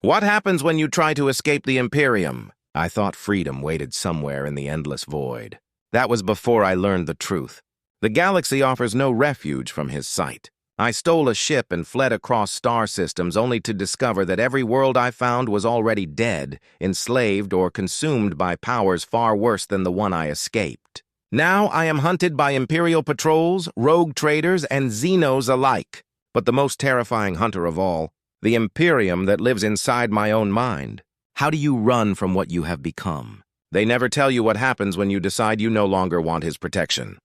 What happens when you try to escape the Imperium? I thought freedom waited somewhere in the endless void. That was before I learned the truth. The galaxy offers no refuge from his sight. I stole a ship and fled across star systems only to discover that every world I found was already dead, enslaved, or consumed by powers far worse than the one I escaped. Now I am hunted by Imperial patrols, rogue traders, and Xenos alike. But the most terrifying hunter of all, the Imperium that lives inside my own mind. How do you run from what you have become? They never tell you what happens when you decide you no longer want his protection.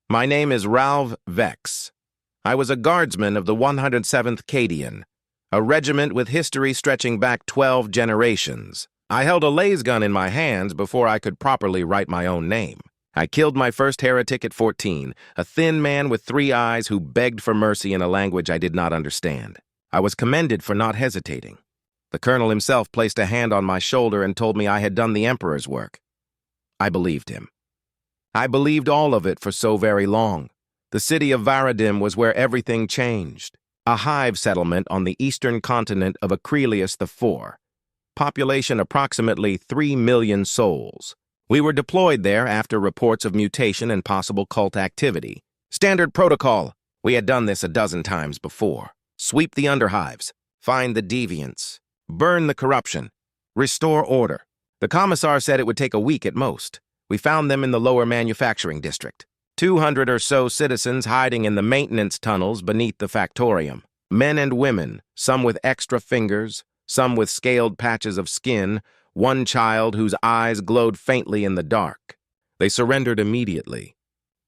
My name is Ralph Vex. I was a guardsman of the 107th Cadian, a regiment with history stretching back 12 generations. I held a lasgun in my hands before I could properly write my own name. I killed my first heretic at 14, a thin man with 3 eyes who begged for mercy in a language I did not understand. I was commended for not hesitating. The colonel himself placed a hand on my shoulder and told me I had done the Emperor's work. I believed him. I believed all of it for so very long. The city of Varadim was where everything changed. A hive settlement on the eastern continent of Acrelius IV. Population approximately 3 million souls. We were deployed there after reports of mutation and possible cult activity. Standard protocol. We had done this a dozen times before. Sweep the underhives. Find the deviants. Burn the corruption. Restore order. The commissar said it would take a week at most. We found them in the lower manufacturing district. 200 or so citizens hiding in the maintenance tunnels beneath the factorium. Men and women, some with extra fingers, some with scaled patches of skin, one child whose eyes glowed faintly in the dark. They surrendered immediately.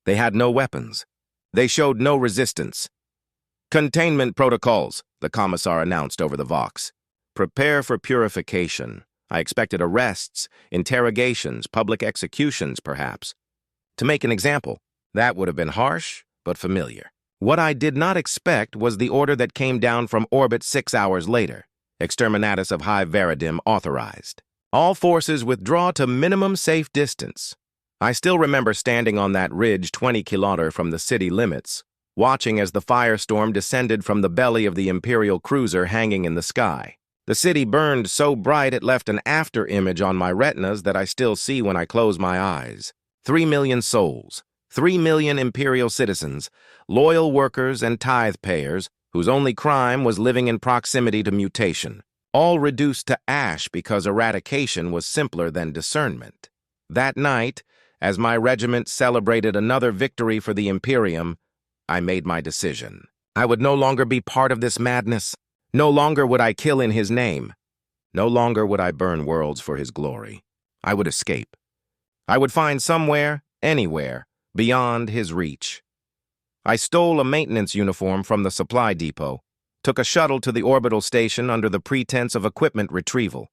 They had no weapons. They showed no resistance. Containment protocols, the commissar announced over the Vox. Prepare for purification. I expected arrests, interrogations, public executions, perhaps. To make an example, that would have been harsh, but familiar. What I did not expect was the order that came down from orbit 6 hours later. Exterminatus of Hive Varadim authorized. All forces withdraw to minimum safe distance. I still remember standing on that ridge 20 kilometers from the city limits, watching as the firestorm descended from the belly of the Imperial cruiser hanging in the sky. The city burned so bright it left an after image on my retinas that I still see when I close my eyes. 3 million souls, 3 million Imperial citizens, loyal workers and tithe payers, whose only crime was living in proximity to mutation, all reduced to ash because eradication was simpler than discernment. That night, as my regiment celebrated another victory for the Imperium, I made my decision. I would no longer be part of this madness. No longer would I kill in his name. No longer would I burn worlds for his glory. I would escape. I would find somewhere, anywhere, beyond his reach. I stole a maintenance uniform from the supply depot, took a shuttle to the orbital station under the pretense of equipment retrieval.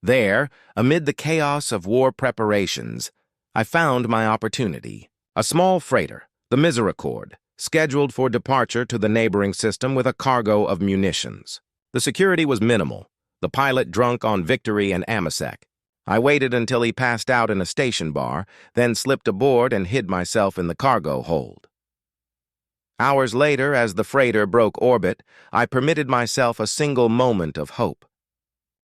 There, amid the chaos of war preparations, I found my opportunity. A small freighter, the Misericord, scheduled for departure to the neighboring system with a cargo of munitions. The security was minimal, the pilot drunk on Victory and Amasek. I waited until he passed out in a station bar, then slipped aboard and hid myself in the cargo hold. Hours later, as the freighter broke orbit, I permitted myself a single moment of hope.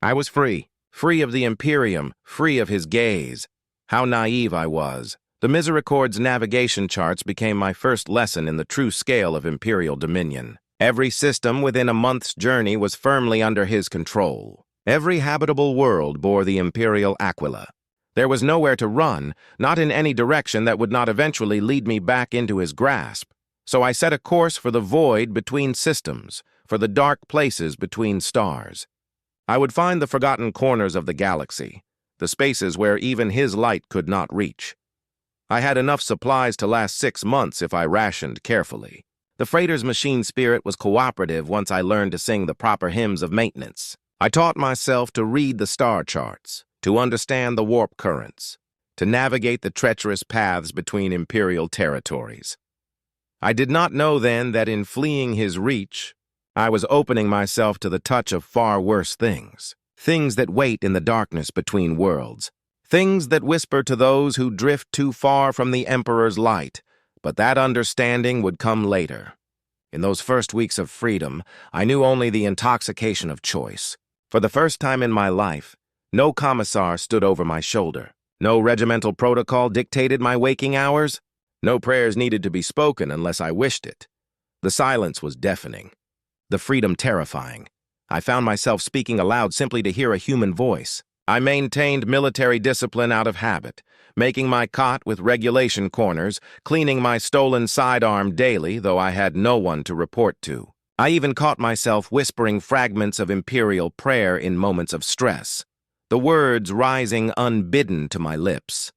I was free, free of the Imperium, free of his gaze. How naive I was. The Misericord's navigation charts became my first lesson in the true scale of Imperial dominion. Every system within a month's journey was firmly under his control. Every habitable world bore the Imperial Aquila. There was nowhere to run, not in any direction that would not eventually lead me back into his grasp. So I set a course for the void between systems, for the dark places between stars. I would find the forgotten corners of the galaxy, the spaces where even his light could not reach. I had enough supplies to last 6 months if I rationed carefully. The freighter's machine spirit was cooperative once I learned to sing the proper hymns of maintenance. I taught myself to read the star charts, to understand the warp currents, to navigate the treacherous paths between Imperial territories. I did not know then that in fleeing his reach, I was opening myself to the touch of far worse things, things that wait in the darkness between worlds, things that whisper to those who drift too far from the Emperor's light, but that understanding would come later. In those first weeks of freedom, I knew only the intoxication of choice. For the first time in my life, no commissar stood over my shoulder. No regimental protocol dictated my waking hours. No prayers needed to be spoken unless I wished it. The silence was deafening, the freedom terrifying. I found myself speaking aloud simply to hear a human voice. I maintained military discipline out of habit, making my cot with regulation corners, cleaning my stolen sidearm daily, though I had no one to report to. I even caught myself whispering fragments of imperial prayer in moments of stress, the words rising unbidden to my lips.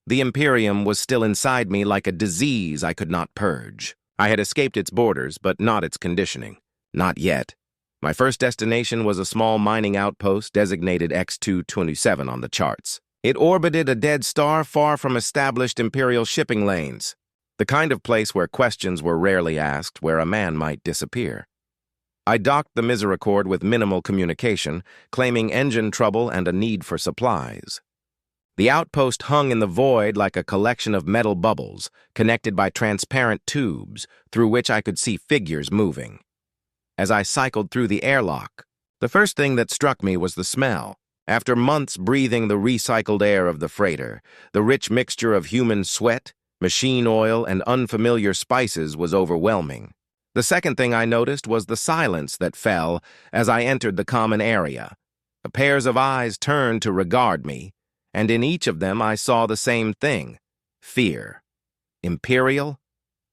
The Imperium was still inside me like a disease I could not purge. I had escaped its borders, but not its conditioning. Not yet. My first destination was a small mining outpost designated X-227 on the charts. It orbited a dead star far from established Imperial shipping lanes, the kind of place where questions were rarely asked, where a man might disappear. I docked the Misericord with minimal communication, claiming engine trouble and a need for supplies. The outpost hung in the void like a collection of metal bubbles, connected by transparent tubes through which I could see figures moving. As I cycled through the airlock, the first thing that struck me was the smell. After months breathing the recycled air of the freighter, the rich mixture of human sweat, machine oil, and unfamiliar spices was overwhelming. The second thing I noticed was the silence that fell as I entered the common area. The pairs of eyes turned to regard me, and in each of them I saw the same thing: fear. Imperial?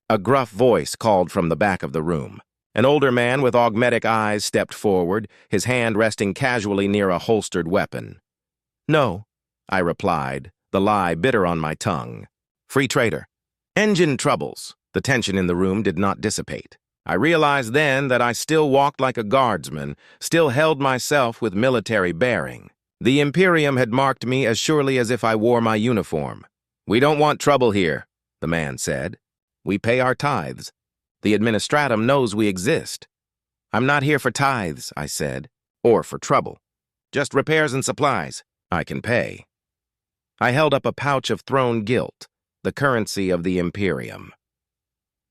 A gruff voice called from the back of the room. An older man with augmetic eyes stepped forward, his hand resting casually near a holstered weapon. "No," I replied, the lie bitter on my tongue. "Free trader." "Engine troubles." The tension in the room did not dissipate. I realized then that I still walked like a guardsman, still held myself with military bearing. The Imperium had marked me as surely as if I wore my uniform. "We don't want trouble here," the man said. "We pay our tithes. The administratum knows we exist." "I'm not here for tithes," I said, "or for trouble. Just repairs and supplies. I can pay." I held up a pouch of thrown gilt, the currency of the Imperium.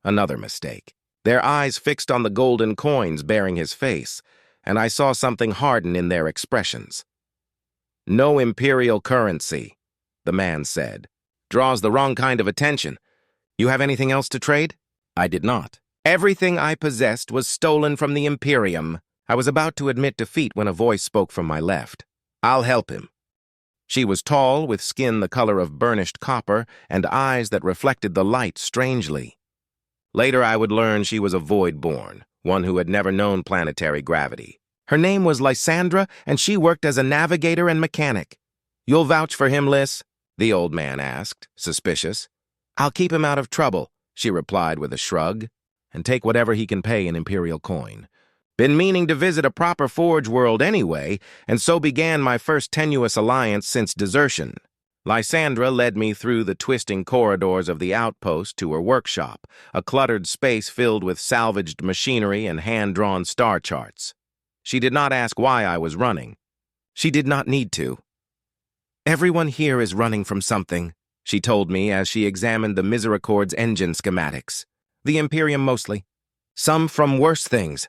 Another mistake. Their eyes fixed on the golden coins bearing his face, and I saw something harden in their expressions. "No imperial currency," the man said. "Draws the wrong kind of attention. You have anything else to trade?" I did not. Everything I possessed was stolen from the Imperium. I was about to admit defeat when a voice spoke from my left. "I'll help him." She was tall, with skin the color of burnished copper and eyes that reflected the light strangely. Later I would learn she was a void-born, one who had never known planetary gravity. Her name was Lysandra, and she worked as a navigator and mechanic. "You'll vouch for him, Lys?" the old man asked, suspicious. "I'll keep him out of trouble," she replied with a shrug, "and take whatever he can pay in Imperial coin. Been meaning to visit a proper Forge world anyway, and so began my first tenuous alliance since desertion." Lysandra led me through the twisting corridors of the outpost to her workshop, a cluttered space filled with salvaged machinery and hand-drawn star charts. She did not ask why I was running. She did not need to. "Everyone here is running from something," she told me as she examined the Misericord's engine schematics. "The Imperium mostly. Some from worse things.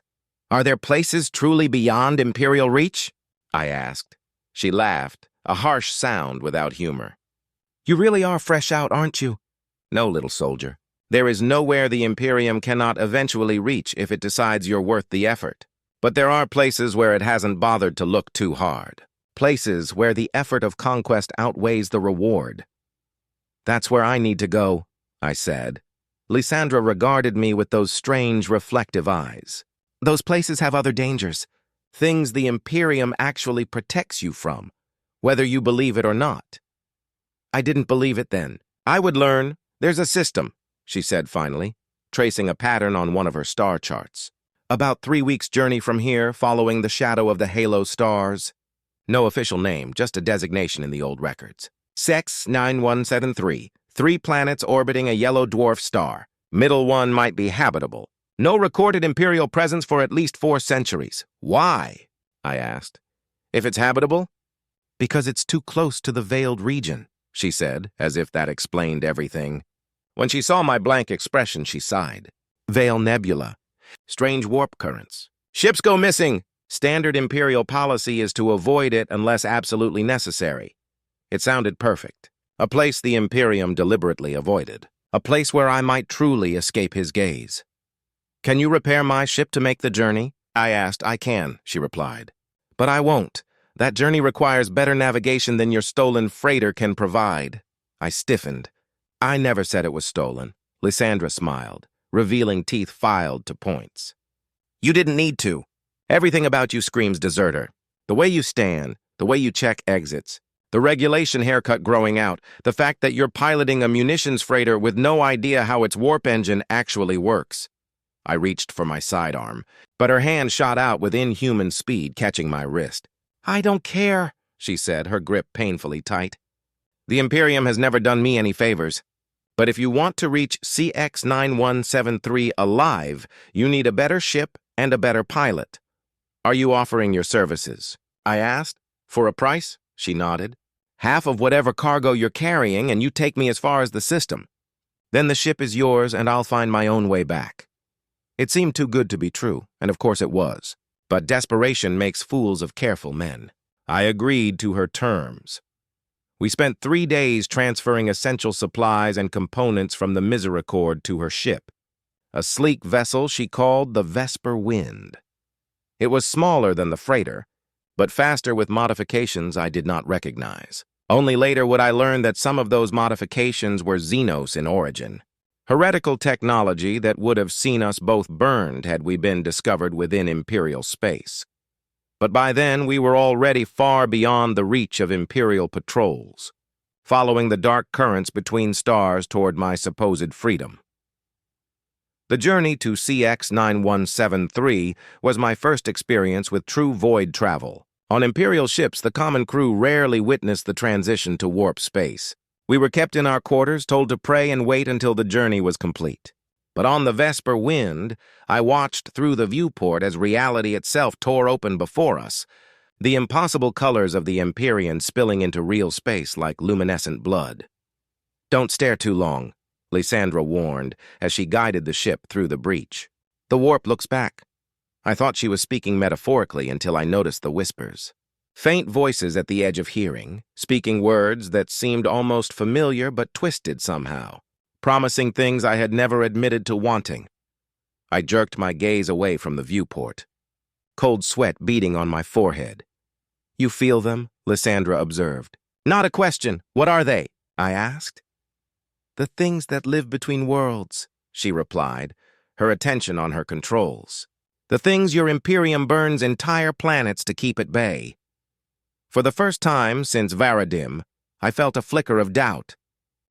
Are there places truly beyond Imperial reach?" I asked. She laughed, a harsh sound without humor. "You really are fresh out, aren't you?" "No, little soldier. There is nowhere the Imperium cannot eventually reach if it decides you're worth the effort. But there are places where it hasn't bothered to look too hard. Places where the effort of conquest outweighs the reward." "That's where I need to go," I said. Lysandra regarded me with those strange, reflective eyes. "Those places have other dangers, things the Imperium actually protects you from, whether you believe it or not." I didn't believe it then. "I would learn. There's a system," she said finally, tracing a pattern on one of her star charts. "About 3 weeks' journey from here, following the shadow of the halo stars." No official name, just a designation in the old records. "Sex 9173, 3 planets orbiting a yellow dwarf star. Middle one might be habitable. No recorded Imperial presence for at least 4 centuries. Why?" I asked. "If it's habitable?" "Because it's too close to the veiled region," she said, as if that explained everything. When she saw my blank expression, she sighed. "Veil Nebula. Strange warp currents. Ships go missing! Standard Imperial policy is to avoid it unless absolutely necessary. It sounded perfect. A place the Imperium deliberately avoided. A place where I might truly escape his gaze. "Can you repair my ship to make the journey?" I asked. "I can," she replied. "But I won't. That journey requires better navigation than your stolen freighter can provide." I stiffened. "I never said it was stolen." Lysandra smiled, revealing teeth filed to points. "You didn't need to. Everything about you screams deserter. The way you stand, the way you check exits, the regulation haircut growing out, the fact that you're piloting a munitions freighter with no idea how its warp engine actually works." I reached for my sidearm, but her hand shot out with inhuman speed, catching my wrist. "I don't care," she said, her grip painfully tight. "The Imperium has never done me any favors. But if you want to reach CX-9173 alive, you need a better ship and a better pilot. Are you offering your services?" I asked. "For a price?" She nodded. "Half of whatever cargo you're carrying, and you take me as far as the system. Then the ship is yours, and I'll find my own way back." It seemed too good to be true, and of course it was. But desperation makes fools of careful men. I agreed to her terms. We spent 3 days transferring essential supplies and components from the Misericord to her ship, a sleek vessel she called the Vesper Wind. It was smaller than the freighter, but faster with modifications I did not recognize. Only later would I learn that some of those modifications were Xenos in origin. Heretical technology that would have seen us both burned had we been discovered within Imperial space. But by then we were already far beyond the reach of Imperial patrols, following the dark currents between stars toward my supposed freedom. The journey to CX-9173 was my first experience with true void travel. On Imperial ships, the common crew rarely witnessed the transition to warp space. We were kept in our quarters, told to pray and wait until the journey was complete. But on the Vesper Wind, I watched through the viewport as reality itself tore open before us, the impossible colors of the Imperium spilling into real space like luminescent blood. "Don't stare too long," Lysandra warned as she guided the ship through the breach. "The warp looks back." I thought she was speaking metaphorically until I noticed the whispers. Faint voices at the edge of hearing, speaking words that seemed almost familiar but twisted somehow, promising things I had never admitted to wanting. I jerked my gaze away from the viewport, cold sweat beading on my forehead. "You feel them?" Lysandra observed. "Not a question. What are they?" I asked. "The things that live between worlds," she replied, her attention on her controls. "The things your Imperium burns entire planets to keep at bay." For the first time since Varadim, I felt a flicker of doubt.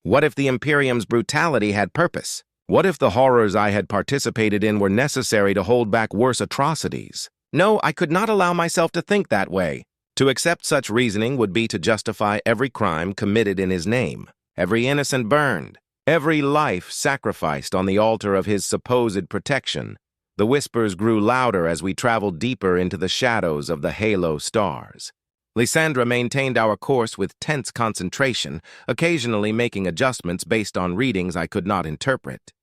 What if the Imperium's brutality had purpose? What if the horrors I had participated in were necessary to hold back worse atrocities? No, I could not allow myself to think that way. To accept such reasoning would be to justify every crime committed in his name, every innocent burned, every life sacrificed on the altar of his supposed protection. The whispers grew louder as we traveled deeper into the shadows of the halo stars. Lysandra maintained our course with tense concentration, occasionally making adjustments based on readings I could not interpret.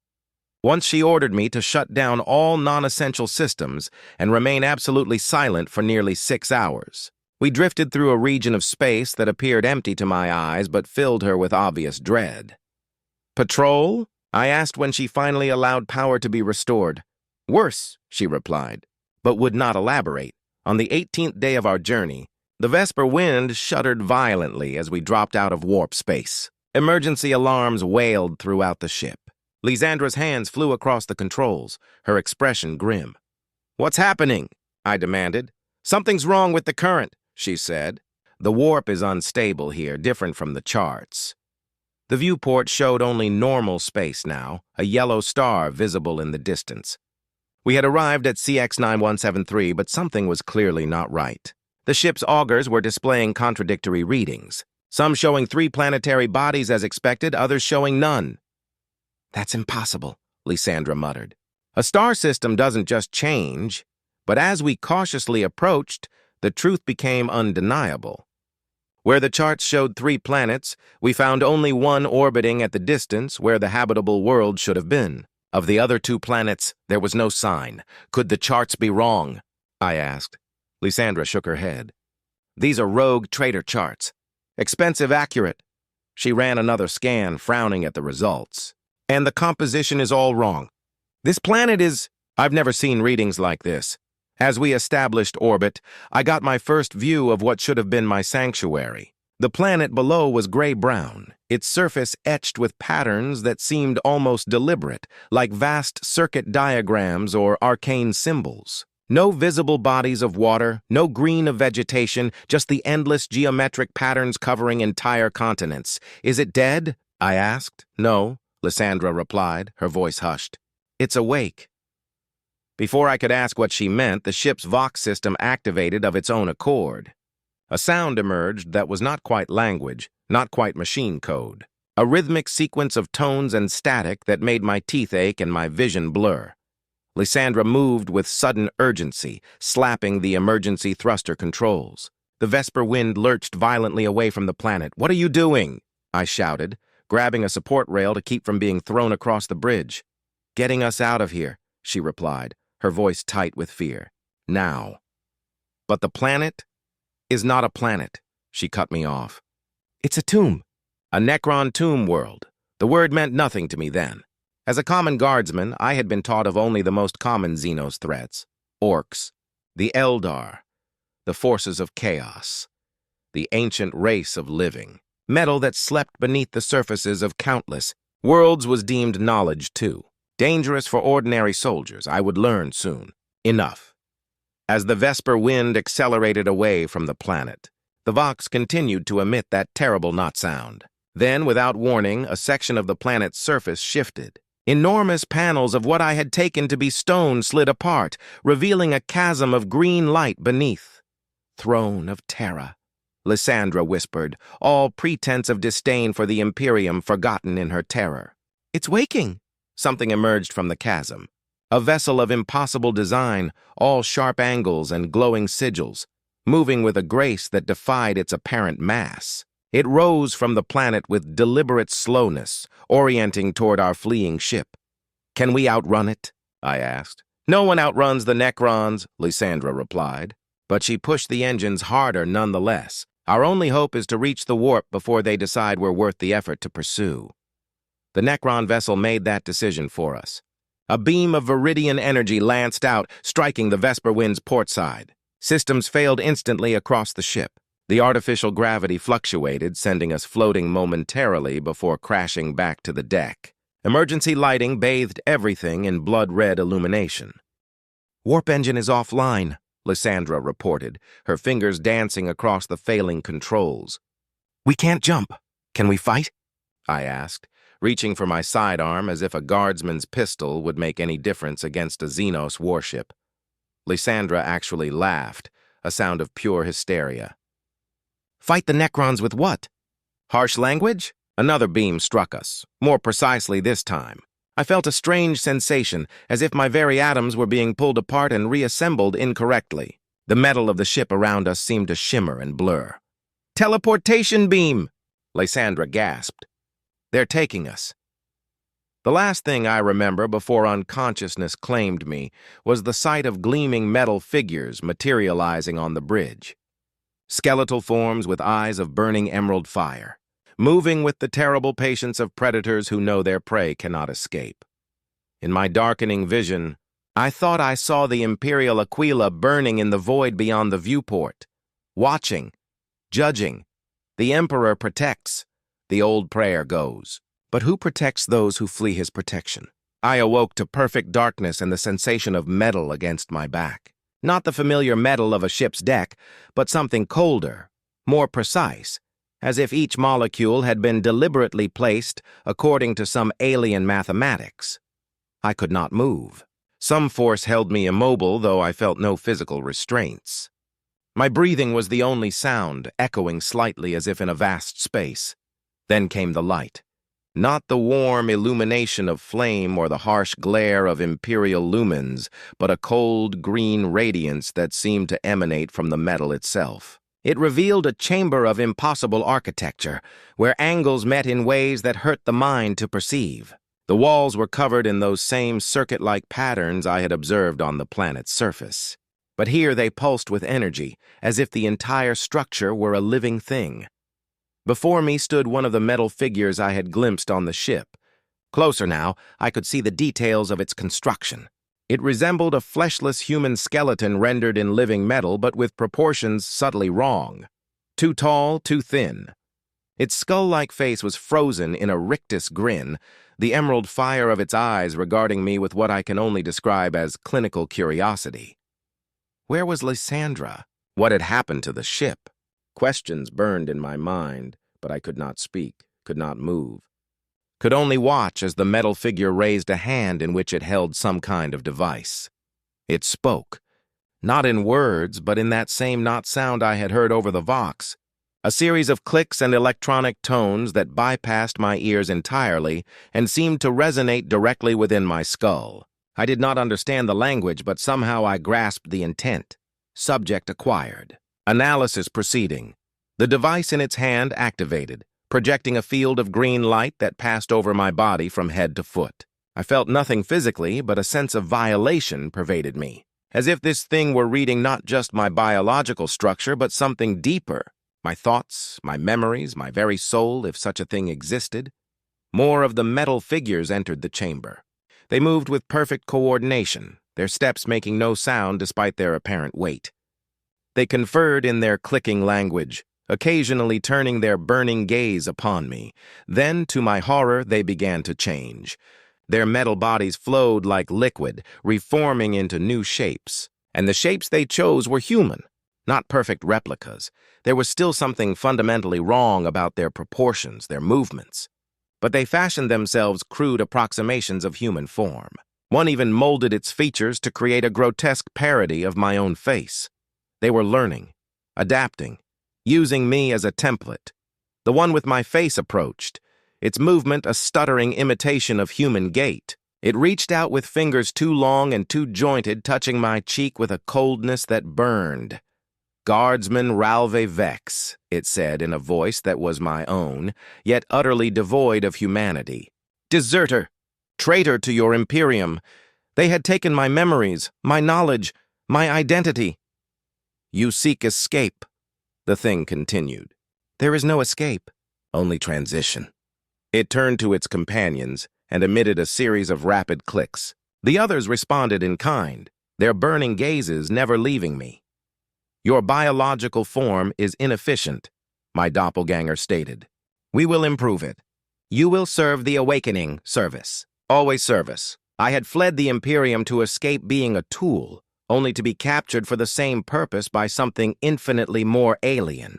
Once she ordered me to shut down all non-essential systems and remain absolutely silent for nearly 6 hours. We drifted through a region of space that appeared empty to my eyes but filled her with obvious dread. "Patrol?" I asked when she finally allowed power to be restored. "Worse," she replied, but would not elaborate. On the 18th day of our journey, the Vesper Wind shuddered violently as we dropped out of warp space. Emergency alarms wailed throughout the ship. Lysandra's hands flew across the controls, her expression grim. "What's happening?" I demanded. "Something's wrong with the current," she said. "The warp is unstable here, different from the charts." The viewport showed only normal space now, a yellow star visible in the distance. We had arrived at CX-9173, but something was clearly not right. The ship's augers were displaying contradictory readings, some showing 3 planetary bodies as expected, others showing none. "That's impossible," Lysandra muttered. "A star system doesn't just change," but as we cautiously approached, the truth became undeniable. Where the charts showed 3 planets, we found only one orbiting at the distance where the habitable world should have been. Of the other two planets, there was no sign. Could the charts be wrong? I asked. Lysandra shook her head. These are rogue traitor charts. Expensive accurate. She ran another scan, frowning at the results. And the composition is all wrong. This planet is... I've never seen readings like this. As we established orbit, I got my first view of what should have been my sanctuary. The planet below was gray-brown, its surface etched with patterns that seemed almost deliberate, like vast circuit diagrams or arcane symbols. No visible bodies of water, no green of vegetation, just the endless geometric patterns covering entire continents. Is it dead? I asked. No, Lysandra replied, her voice hushed. It's awake. Before I could ask what she meant, the ship's Vox system activated of its own accord. A sound emerged that was not quite language, not quite machine code. A rhythmic sequence of tones and static that made my teeth ache and my vision blur. Lysandra moved with sudden urgency, slapping the emergency thruster controls. The Vesper wind lurched violently away from the planet. "What are you doing?" I shouted, grabbing a support rail to keep from being thrown across the bridge. "Getting us out of here," she replied, her voice tight with fear. "Now." "But the planet is not a planet," she cut me off. "It's a tomb. A Necron tomb world." The word meant nothing to me then. As a common guardsman, I had been taught of only the most common Xenos threats. Orcs, the Eldar, the forces of chaos, the ancient race of living. Metal that slept beneath the surfaces of countless. Worlds was deemed knowledge, too. Dangerous for ordinary soldiers. I would learn soon. Enough. As the Vesper wind accelerated away from the planet, the Vox continued to emit that terrible knot sound. Then, without warning, a section of the planet's surface shifted. Enormous panels of what I had taken to be stone slid apart, revealing a chasm of green light beneath. "Throne of Terra," Lysandra whispered, all pretense of disdain for the Imperium forgotten in her terror. "It's waking." Something emerged from the chasm. A vessel of impossible design, all sharp angles and glowing sigils, moving with a grace that defied its apparent mass. It rose from the planet with deliberate slowness, orienting toward our fleeing ship. "Can we outrun it?" I asked. "No one outruns the Necrons," Lysandra replied. But she pushed the engines harder nonetheless. "Our only hope is to reach the warp before they decide we're worth the effort to pursue." The Necron vessel made that decision for us. A beam of Viridian energy lanced out, striking the Vesper wind's port side. Systems failed instantly across the ship. The artificial gravity fluctuated, sending us floating momentarily before crashing back to the deck. Emergency lighting bathed everything in blood-red illumination. "Warp engine is offline," Lysandra reported, her fingers dancing across the failing controls. "We can't jump. Can we fight?" I asked, reaching for my sidearm as if a guardsman's pistol would make any difference against a Xenos warship. Lysandra actually laughed, a sound of pure hysteria. "Fight the Necrons with what? Harsh language?" Another beam struck us, more precisely this time. I felt a strange sensation, as if my very atoms were being pulled apart and reassembled incorrectly. The metal of the ship around us seemed to shimmer and blur. "Teleportation beam!" Lysandra gasped. "They're taking us." The last thing I remember before unconsciousness claimed me was the sight of gleaming metal figures materializing on the bridge. Skeletal forms with eyes of burning emerald fire, moving with the terrible patience of predators who know their prey cannot escape. In my darkening vision, I thought I saw the Imperial Aquila burning in the void beyond the viewport, watching, judging. The Emperor protects. The old prayer goes. But who protects those who flee his protection? I awoke to perfect darkness and the sensation of metal against my back. Not the familiar metal of a ship's deck, but something colder, more precise, as if each molecule had been deliberately placed according to some alien mathematics. I could not move. Some force held me immobile, though I felt no physical restraints. My breathing was the only sound, echoing slightly as if in a vast space. Then came the light. Not the warm illumination of flame or the harsh glare of imperial lumens, but a cold green radiance that seemed to emanate from the metal itself. It revealed a chamber of impossible architecture, where angles met in ways that hurt the mind to perceive. The walls were covered in those same circuit-like patterns I had observed on the planet's surface. But here they pulsed with energy, as if the entire structure were a living thing. Before me stood one of the metal figures I had glimpsed on the ship. Closer now, I could see the details of its construction. It resembled a fleshless human skeleton rendered in living metal, but with proportions subtly wrong. Too tall, too thin. Its skull-like face was frozen in a rictus grin, the emerald fire of its eyes regarding me with what I can only describe as clinical curiosity. Where was Lysandra? What had happened to the ship? Questions burned in my mind, but I could not speak, could not move. Could only watch as the metal figure raised a hand in which it held some kind of device. It spoke, not in words, but in that same not sound I had heard over the Vox, a series of clicks and electronic tones that bypassed my ears entirely and seemed to resonate directly within my skull. I did not understand the language, but somehow I grasped the intent. Subject acquired. Analysis proceeding. The device in its hand activated, projecting a field of green light that passed over my body from head to foot. I felt nothing physically, but a sense of violation pervaded me, as if this thing were reading not just my biological structure, but something deeper, my thoughts, my memories, my very soul, if such a thing existed. More of the metal figures entered the chamber. They moved with perfect coordination, their steps making no sound despite their apparent weight. They conferred in their clicking language, occasionally turning their burning gaze upon me. Then, to my horror, they began to change. Their metal bodies flowed like liquid, reforming into new shapes. And the shapes they chose were human, not perfect replicas. There was still something fundamentally wrong about their proportions, their movements. But they fashioned themselves crude approximations of human form. One even molded its features to create a grotesque parody of my own face. They were learning, adapting, using me as a template. The one with my face approached, its movement a stuttering imitation of human gait. It reached out with fingers too long and too jointed, touching my cheek with a coldness that burned. "Guardsman Ralve Vex," it said in a voice that was my own, yet utterly devoid of humanity. "Deserter! Traitor to your Imperium! They had taken my memories, my knowledge, my identity." "You seek escape," the thing continued. "There is no escape, only transition." It turned to its companions and emitted a series of rapid clicks. The others responded in kind, their burning gazes never leaving me. "Your biological form is inefficient," my doppelganger stated. "We will improve it. You will serve the Awakening service. Always service. I had fled the Imperium to escape being a tool, only to be captured for the same purpose by something infinitely more alien."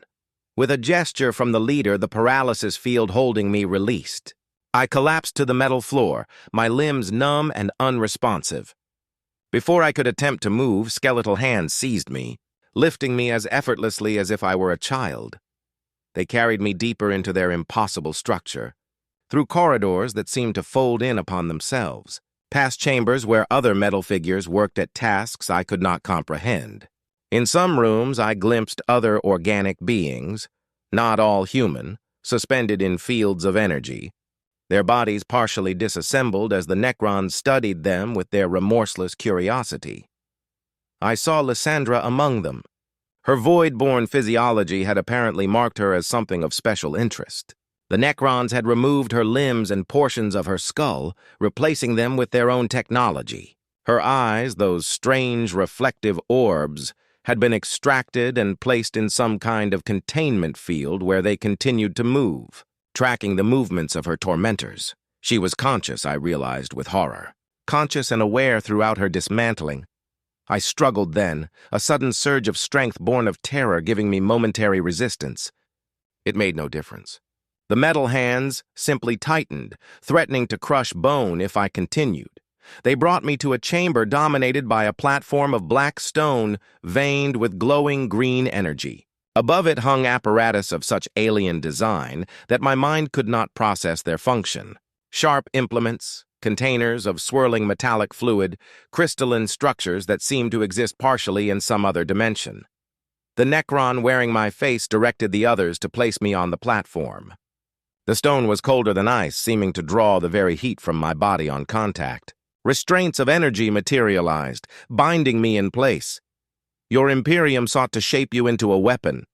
With a gesture from the leader, the paralysis field holding me released. I collapsed to the metal floor, my limbs numb and unresponsive. Before I could attempt to move, skeletal hands seized me, lifting me as effortlessly as if I were a child. They carried me deeper into their impossible structure, through corridors that seemed to fold in upon themselves, past chambers where other metal figures worked at tasks I could not comprehend. In some rooms, I glimpsed other organic beings, not all human, suspended in fields of energy, their bodies partially disassembled as the Necrons studied them with their remorseless curiosity. I saw Lysandra among them. Her void-born physiology had apparently marked her as something of special interest. The Necrons had removed her limbs and portions of her skull, replacing them with their own technology. Her eyes, those strange reflective orbs, had been extracted and placed in some kind of containment field where they continued to move, tracking the movements of her tormentors. She was conscious, I realized with horror. Conscious and aware throughout her dismantling. I struggled then, a sudden surge of strength born of terror giving me momentary resistance. It made no difference. The metal hands simply tightened, threatening to crush bone if I continued. They brought me to a chamber dominated by a platform of black stone veined with glowing green energy. Above it hung apparatus of such alien design that my mind could not process their function. Sharp implements, containers of swirling metallic fluid, crystalline structures that seemed to exist partially in some other dimension. The Necron wearing my face directed the others to place me on the platform. The stone was colder than ice, seeming to draw the very heat from my body on contact. Restraints of energy materialized, binding me in place. "Your Imperium sought to shape you into a weapon,"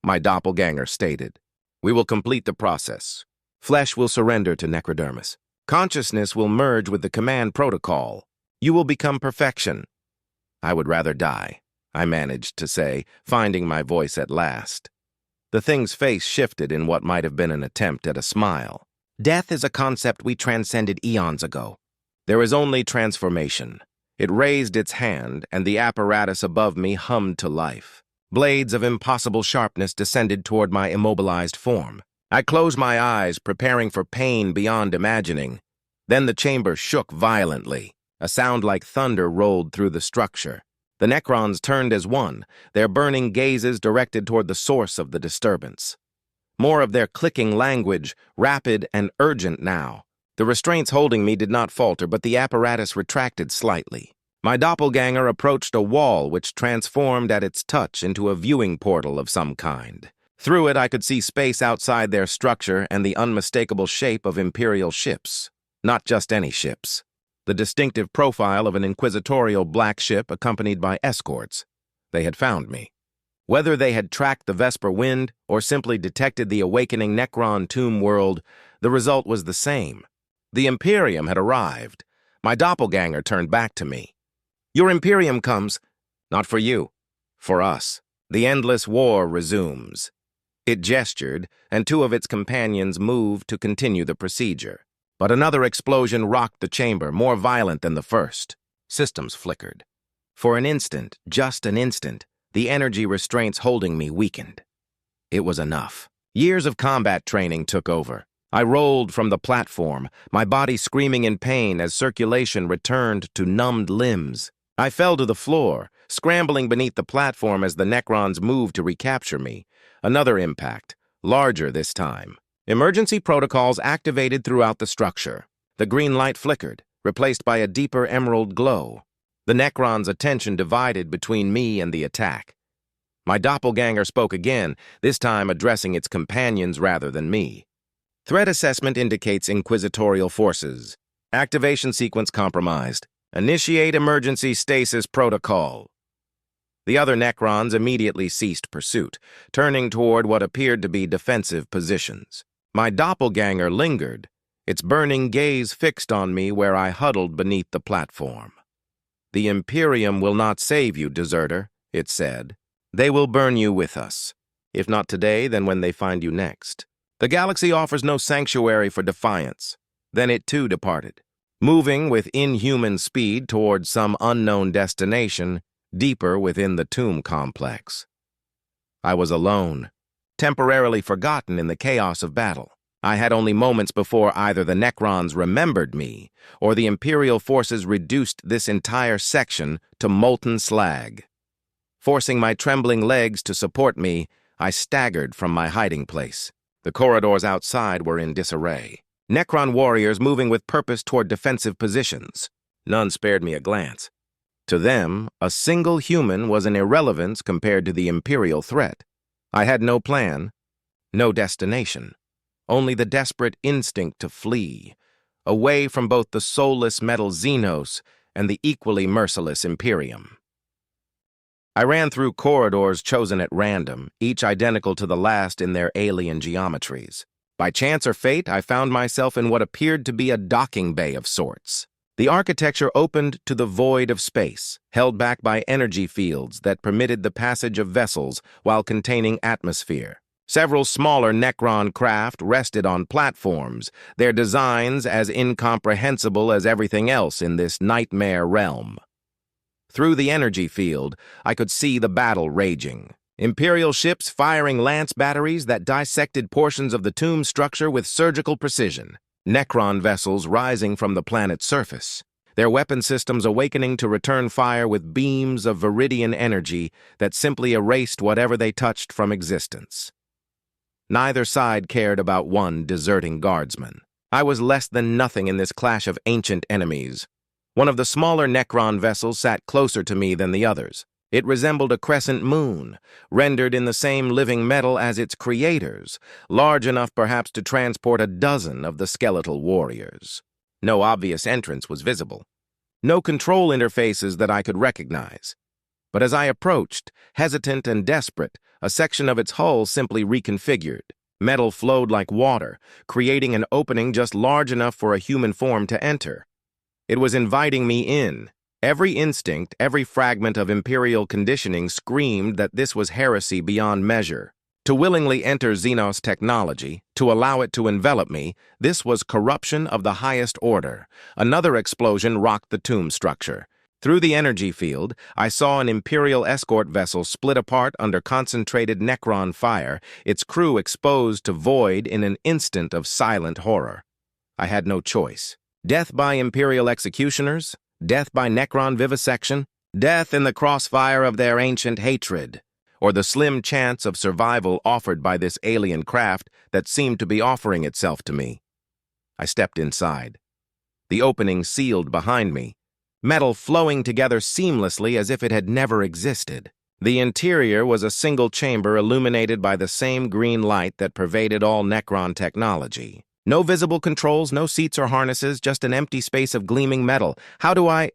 my doppelganger stated. "We will complete the process. Flesh will surrender to necrodermis. Consciousness will merge with the command protocol. You will become perfection." "I would rather die," I managed to say, finding my voice at last. The thing's face shifted in what might have been an attempt at a smile. "Death is a concept we transcended eons ago. There is only transformation." It raised its hand, and the apparatus above me hummed to life. Blades of impossible sharpness descended toward my immobilized form. I closed my eyes, preparing for pain beyond imagining. Then the chamber shook violently. A sound like thunder rolled through the structure. The Necrons turned as one, their burning gazes directed toward the source of the disturbance. More of their clicking language, rapid and urgent now. The restraints holding me did not falter, but the apparatus retracted slightly. My doppelganger approached a wall which transformed at its touch into a viewing portal of some kind. Through it, I could see space outside their structure and the unmistakable shape of Imperial ships. Not just any ships. The distinctive profile of an inquisitorial black ship accompanied by escorts. They had found me. Whether they had tracked the Vesper Wind or simply detected the awakening Necron tomb world, the result was the same. The Imperium had arrived. My doppelganger turned back to me. "Your Imperium comes, not for you, for us. The endless war resumes." It gestured, and two of its companions moved to continue the procedure. But another explosion rocked the chamber, more violent than the first. Systems flickered. For an instant, just an instant, the energy restraints holding me weakened. It was enough. Years of combat training took over. I rolled from the platform, my body screaming in pain as circulation returned to numbed limbs. I fell to the floor, scrambling beneath the platform as the Necrons moved to recapture me. Another impact, larger this time. Emergency protocols activated throughout the structure. The green light flickered, replaced by a deeper emerald glow. The Necrons' attention divided between me and the attack. My doppelganger spoke again, this time addressing its companions rather than me. "Threat assessment indicates inquisitorial forces. Activation sequence compromised. Initiate emergency stasis protocol." The other Necrons immediately ceased pursuit, turning toward what appeared to be defensive positions. My doppelganger lingered, its burning gaze fixed on me where I huddled beneath the platform. "The Imperium will not save you, deserter," it said. "They will burn you with us. If not today, then when they find you next. The galaxy offers no sanctuary for defiance." Then it too departed, moving with inhuman speed towards some unknown destination, deeper within the tomb complex. I was alone, temporarily forgotten in the chaos of battle. I had only moments before either the Necrons remembered me, or the Imperial forces reduced this entire section to molten slag. Forcing my trembling legs to support me, I staggered from my hiding place. The corridors outside were in disarray. Necron warriors moving with purpose toward defensive positions. None spared me a glance. To them, a single human was an irrelevance compared to the Imperial threat. I had no plan, no destination, only the desperate instinct to flee, away from both the soulless metal Xenos and the equally merciless Imperium. I ran through corridors chosen at random, each identical to the last in their alien geometries. By chance or fate, I found myself in what appeared to be a docking bay of sorts. The architecture opened to the void of space, held back by energy fields that permitted the passage of vessels while containing atmosphere. Several smaller Necron craft rested on platforms, their designs as incomprehensible as everything else in this nightmare realm. Through the energy field, I could see the battle raging. Imperial ships firing lance batteries that dissected portions of the tomb structure with surgical precision. Necron vessels rising from the planet's surface, their weapon systems awakening to return fire with beams of viridian energy that simply erased whatever they touched from existence. Neither side cared about one deserting guardsman. I was less than nothing in this clash of ancient enemies. One of the smaller Necron vessels sat closer to me than the others, It resembled a crescent moon, rendered in the same living metal as its creators, large enough perhaps to transport a dozen of the skeletal warriors. No obvious entrance was visible. No control interfaces that I could recognize. But as I approached, hesitant and desperate, a section of its hull simply reconfigured. Metal flowed like water, creating an opening just large enough for a human form to enter. It was inviting me in. Every instinct, every fragment of Imperial conditioning screamed that this was heresy beyond measure. To willingly enter Xenos technology, to allow it to envelop me, this was corruption of the highest order. Another explosion rocked the tomb structure. Through the energy field, I saw an Imperial escort vessel split apart under concentrated Necron fire, its crew exposed to void in an instant of silent horror. I had no choice. Death by Imperial executioners, death by Necron vivisection, death in the crossfire of their ancient hatred, or the slim chance of survival offered by this alien craft that seemed to be offering itself to me. I stepped inside. The opening sealed behind me, metal flowing together seamlessly as if it had never existed. The interior was a single chamber illuminated by the same green light that pervaded all Necron technology. No visible controls, no seats or harnesses, just an empty space of gleaming metal. How do I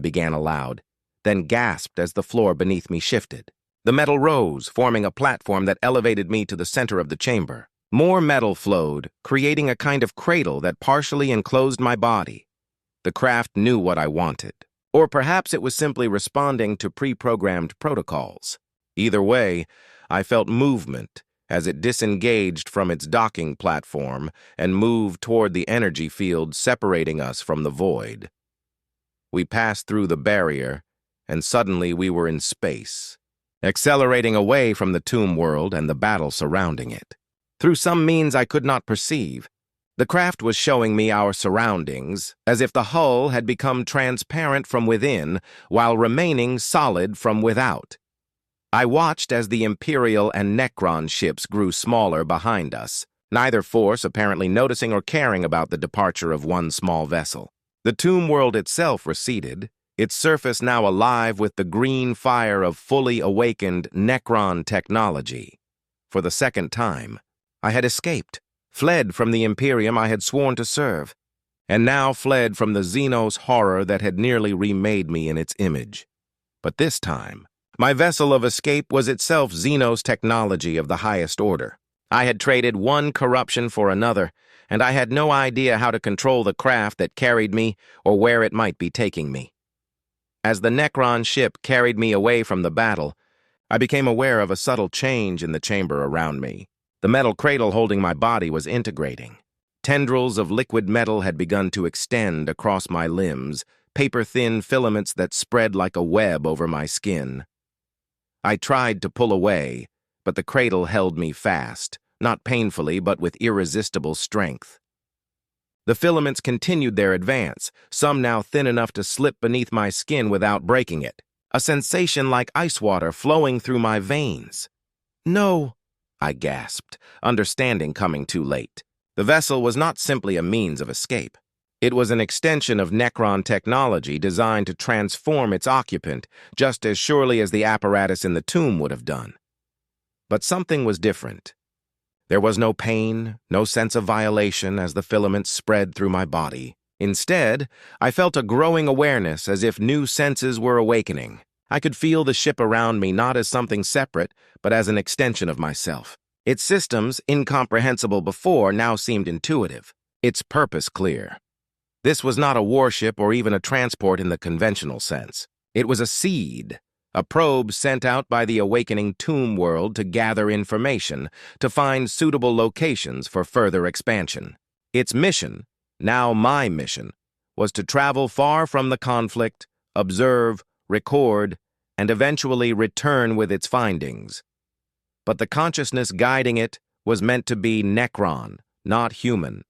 began aloud, then gasped as the floor beneath me shifted. The metal rose, forming a platform that elevated me to the center of the chamber. More metal flowed, creating a kind of cradle that partially enclosed my body. The craft knew what I wanted. Or perhaps it was simply responding to pre-programmed protocols. Either way, I felt movement as it disengaged from its docking platform and moved toward the energy field separating us from the void. We passed through the barrier, and suddenly we were in space, accelerating away from the tomb world and the battle surrounding it. Through some means I could not perceive, the craft was showing me our surroundings, as if the hull had become transparent from within while remaining solid from without. I watched as the Imperial and Necron ships grew smaller behind us, neither force apparently noticing or caring about the departure of one small vessel. The tomb world itself receded, its surface now alive with the green fire of fully awakened Necron technology. For the second time, I had escaped, fled from the Imperium I had sworn to serve, and now fled from the Xenos horror that had nearly remade me in its image. But this time, my vessel of escape was itself Xenos technology of the highest order. I had traded one corruption for another, and I had no idea how to control the craft that carried me or where it might be taking me. As the Necron ship carried me away from the battle, I became aware of a subtle change in the chamber around me. The metal cradle holding my body was integrating. Tendrils of liquid metal had begun to extend across my limbs, paper-thin filaments that spread like a web over my skin. I tried to pull away, but the cradle held me fast, not painfully but with irresistible strength. The filaments continued their advance, some now thin enough to slip beneath my skin without breaking it, a sensation like ice water flowing through my veins. "No," I gasped, understanding coming too late. The vessel was not simply a means of escape. It was an extension of Necron technology designed to transform its occupant just as surely as the apparatus in the tomb would have done. But something was different. There was no pain, no sense of violation as the filaments spread through my body. Instead, I felt a growing awareness as if new senses were awakening. I could feel the ship around me not as something separate, but as an extension of myself. Its systems, incomprehensible before, now seemed intuitive, its purpose clear. This was not a warship or even a transport in the conventional sense. It was a seed, a probe sent out by the awakening tomb world to gather information, to find suitable locations for further expansion. Its mission, now my mission, was to travel far from the conflict, observe, record, and eventually return with its findings. But the consciousness guiding it was meant to be Necron, not human.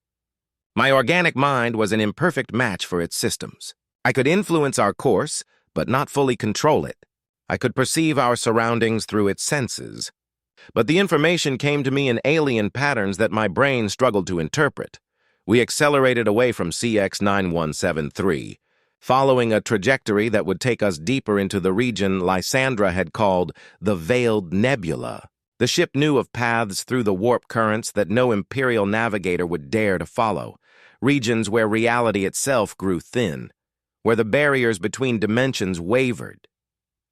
My organic mind was an imperfect match for its systems. I could influence our course, but not fully control it. I could perceive our surroundings through its senses. But the information came to me in alien patterns that my brain struggled to interpret. We accelerated away from CX-9173, following a trajectory that would take us deeper into the region Lysandra had called the Veiled Nebula. The ship knew of paths through the warp currents that no Imperial navigator would dare to follow, regions where reality itself grew thin, where the barriers between dimensions wavered.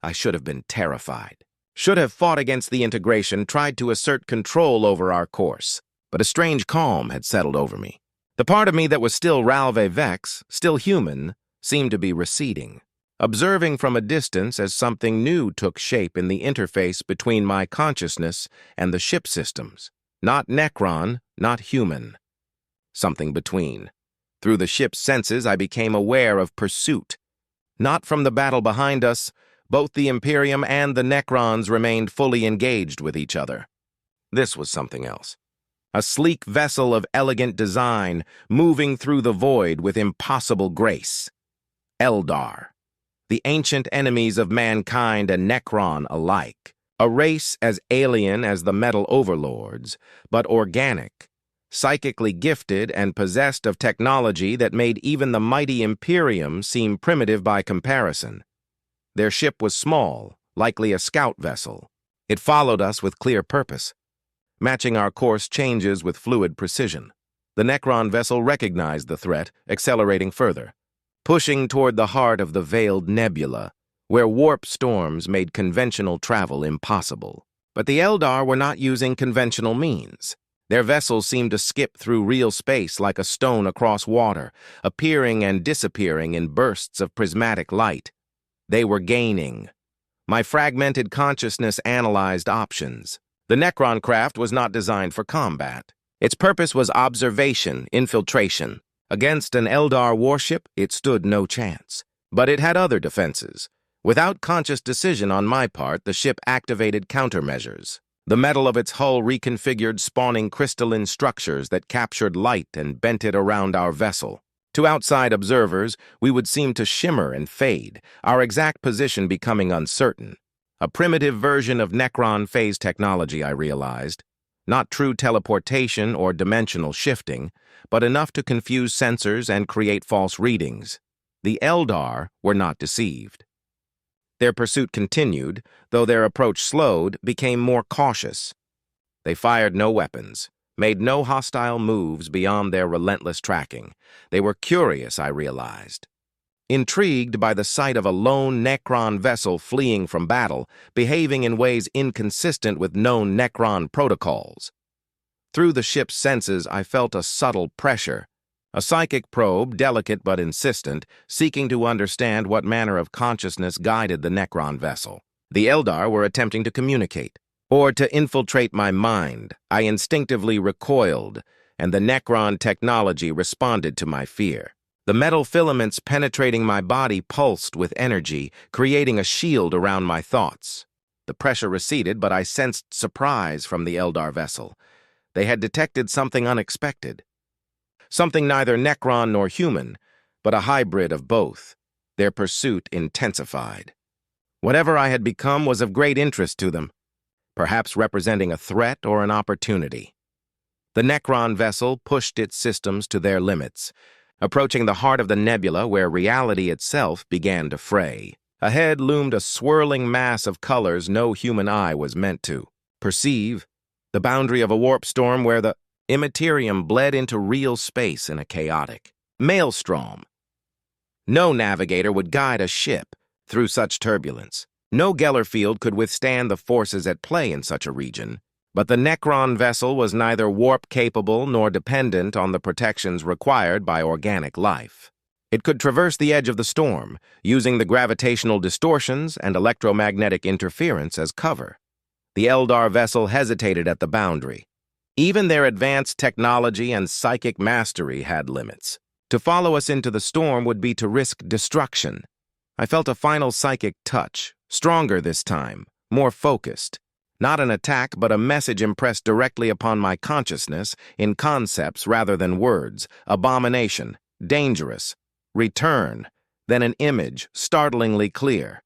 I should have been terrified. Should have fought against the integration, tried to assert control over our course. But a strange calm had settled over me. The part of me that was still Ralve Vex, still human, seemed to be receding, observing from a distance as something new took shape in the interface between my consciousness and the ship systems. Not Necron, not human. Something between. Through the ship's senses, I became aware of pursuit. Not from the battle behind us, both the Imperium and the Necrons remained fully engaged with each other. This was something else. A sleek vessel of elegant design, moving through the void with impossible grace. Eldar, the ancient enemies of mankind and Necron alike. A race as alien as the metal overlords, but organic, psychically gifted and possessed of technology that made even the mighty Imperium seem primitive by comparison. Their ship was small, likely a scout vessel. It followed us with clear purpose, matching our course changes with fluid precision. The Necron vessel recognized the threat, accelerating further, pushing toward the heart of the Veiled Nebula, where warp storms made conventional travel impossible. But the Eldar were not using conventional means. Their vessels seemed to skip through real space like a stone across water, appearing and disappearing in bursts of prismatic light. They were gaining. My fragmented consciousness analyzed options. The Necron craft was not designed for combat. Its purpose was observation, infiltration. Against an Eldar warship, it stood no chance. But it had other defenses. Without conscious decision on my part, the ship activated countermeasures. The metal of its hull reconfigured, spawning crystalline structures that captured light and bent it around our vessel. To outside observers, we would seem to shimmer and fade, our exact position becoming uncertain. A primitive version of Necron phase technology, I realized. Not true teleportation or dimensional shifting, but enough to confuse sensors and create false readings. The Eldar were not deceived. Their pursuit continued, though their approach slowed, became more cautious. They fired no weapons, made no hostile moves beyond their relentless tracking. They were curious, I realized. Intrigued by the sight of a lone Necron vessel fleeing from battle, behaving in ways inconsistent with known Necron protocols. Through the ship's senses, I felt a subtle pressure, a psychic probe, delicate but insistent, seeking to understand what manner of consciousness guided the Necron vessel. The Eldar were attempting to communicate, or to infiltrate my mind. I instinctively recoiled, and the Necron technology responded to my fear. The metal filaments penetrating my body pulsed with energy, creating a shield around my thoughts. The pressure receded, but I sensed surprise from the Eldar vessel. They had detected something unexpected. Something neither Necron nor human, but a hybrid of both. Their pursuit intensified. Whatever I had become was of great interest to them, perhaps representing a threat or an opportunity. The Necron vessel pushed its systems to their limits, approaching the heart of the nebula where reality itself began to fray. Ahead loomed a swirling mass of colors no human eye was meant to perceive, the boundary of a warp storm where the Imperium bled into real space in a chaotic maelstrom. No navigator would guide a ship through such turbulence. No Gellerfield could withstand the forces at play in such a region. But the Necron vessel was neither warp-capable nor dependent on the protections required by organic life. It could traverse the edge of the storm, using the gravitational distortions and electromagnetic interference as cover. The Eldar vessel hesitated at the boundary. Even their advanced technology and psychic mastery had limits. To follow us into the storm would be to risk destruction. I felt a final psychic touch, stronger this time, more focused. Not an attack, but a message impressed directly upon my consciousness in concepts rather than words. Abomination, dangerous, return, then an image, startlingly clear.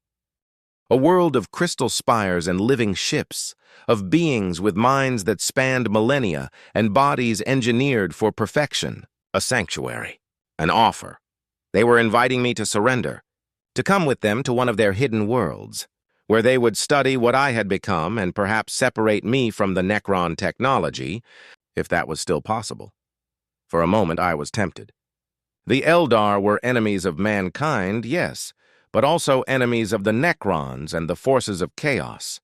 A world of crystal spires and living ships, of beings with minds that spanned millennia and bodies engineered for perfection. A sanctuary, an offer. They were inviting me to surrender, to come with them to one of their hidden worlds, where they would study what I had become and perhaps separate me from the Necron technology, if that was still possible. For a moment, I was tempted. The Eldar were enemies of mankind, yes, but also enemies of the Necrons and the forces of chaos.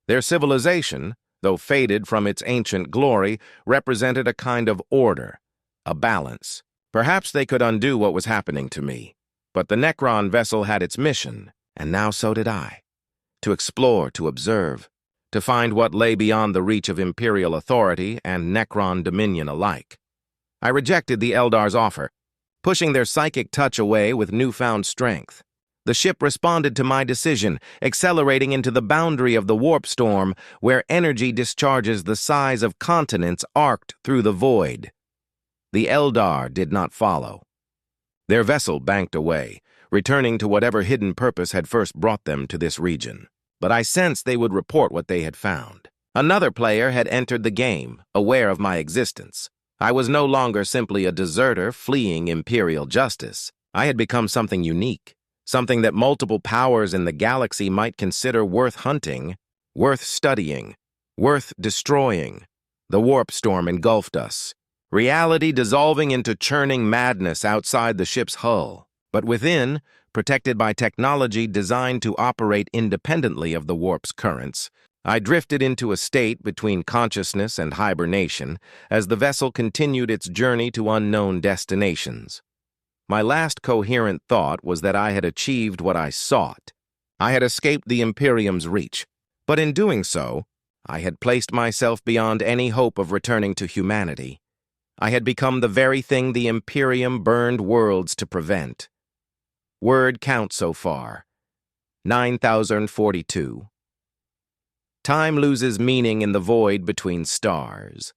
Their civilization, though faded from its ancient glory, represented a kind of order, a balance. Perhaps they could undo what was happening to me, but the Necron vessel had its mission, and now so did I. To explore, to observe, to find what lay beyond the reach of Imperial authority and Necron dominion alike. I rejected the Eldar's offer, pushing their psychic touch away with newfound strength. The ship responded to my decision, accelerating into the boundary of the warp storm, where energy discharges the size of continents arced through the void. The Eldar did not follow. Their vessel banked away, returning to whatever hidden purpose had first brought them to this region. But I sensed they would report what they had found. Another player had entered the game, aware of my existence. I was no longer simply a deserter fleeing Imperial justice. I had become something unique, something that multiple powers in the galaxy might consider worth hunting, worth studying, worth destroying. The warp storm engulfed us, reality dissolving into churning madness outside the ship's hull. But within, protected by technology designed to operate independently of the warp's currents, I drifted into a state between consciousness and hibernation as the vessel continued its journey to unknown destinations. My last coherent thought was that I had achieved what I sought. I had escaped the Imperium's reach, but in doing so, I had placed myself beyond any hope of returning to humanity. I had become the very thing the Imperium burned worlds to prevent. Word count so far: 9,042. Time loses meaning in the void between stars.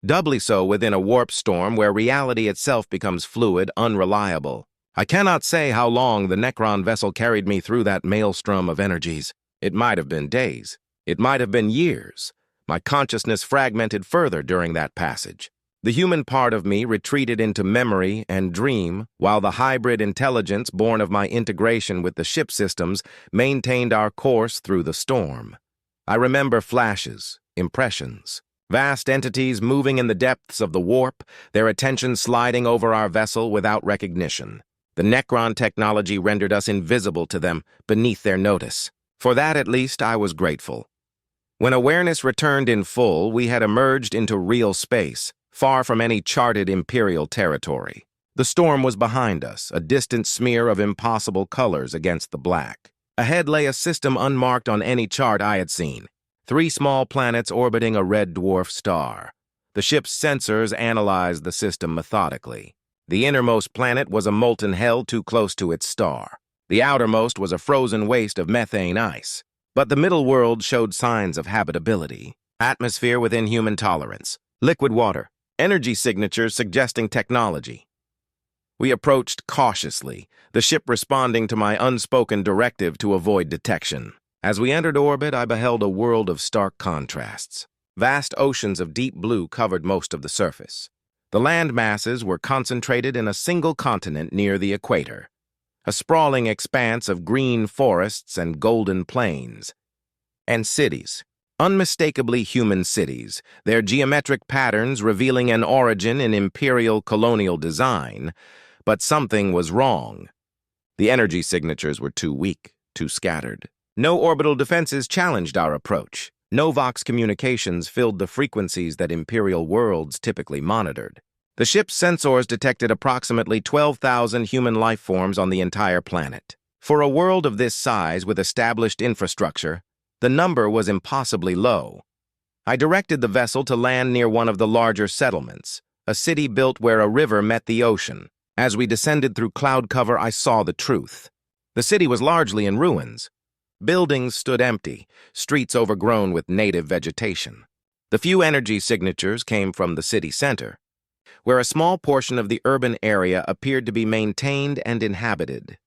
Doubly so within a warp storm where reality itself becomes fluid, unreliable. I cannot say how long the Necron vessel carried me through that maelstrom of energies. It might have been days. It might have been years. My consciousness fragmented further during that passage. The human part of me retreated into memory and dream, while the hybrid intelligence born of my integration with the ship systems maintained our course through the storm. I remember flashes, impressions, vast entities moving in the depths of the warp, their attention sliding over our vessel without recognition. The Necron technology rendered us invisible to them, beneath their notice. For that, at least, I was grateful. When awareness returned in full, we had emerged into real space, far from any charted Imperial territory. The storm was behind us, a distant smear of impossible colors against the black. Ahead lay a system unmarked on any chart I had seen. 3 small planets orbiting a red dwarf star. The ship's sensors analyzed the system methodically. The innermost planet was a molten hell too close to its star. The outermost was a frozen waste of methane ice. But the middle world showed signs of habitability. Atmosphere within human tolerance. Liquid water. Energy signatures suggesting technology. We approached cautiously, the ship responding to my unspoken directive to avoid detection. As we entered orbit, I beheld a world of stark contrasts. Vast oceans of deep blue covered most of the surface. The land masses were concentrated in a single continent near the equator, a sprawling expanse of green forests and golden plains. And cities, unmistakably human cities, their geometric patterns revealing an origin in imperial colonial design. But something was wrong. The energy signatures were too weak, too scattered. No orbital defenses challenged our approach. No Vox communications filled the frequencies that Imperial worlds typically monitored. The ship's sensors detected approximately 12,000 human life forms on the entire planet. For a world of this size with established infrastructure, the number was impossibly low. I directed the vessel to land near one of the larger settlements, a city built where a river met the ocean. As we descended through cloud cover, I saw the truth. The city was largely in ruins. Buildings stood empty, streets overgrown with native vegetation. The few energy signatures came from the city center, where a small portion of the urban area appeared to be maintained and inhabited.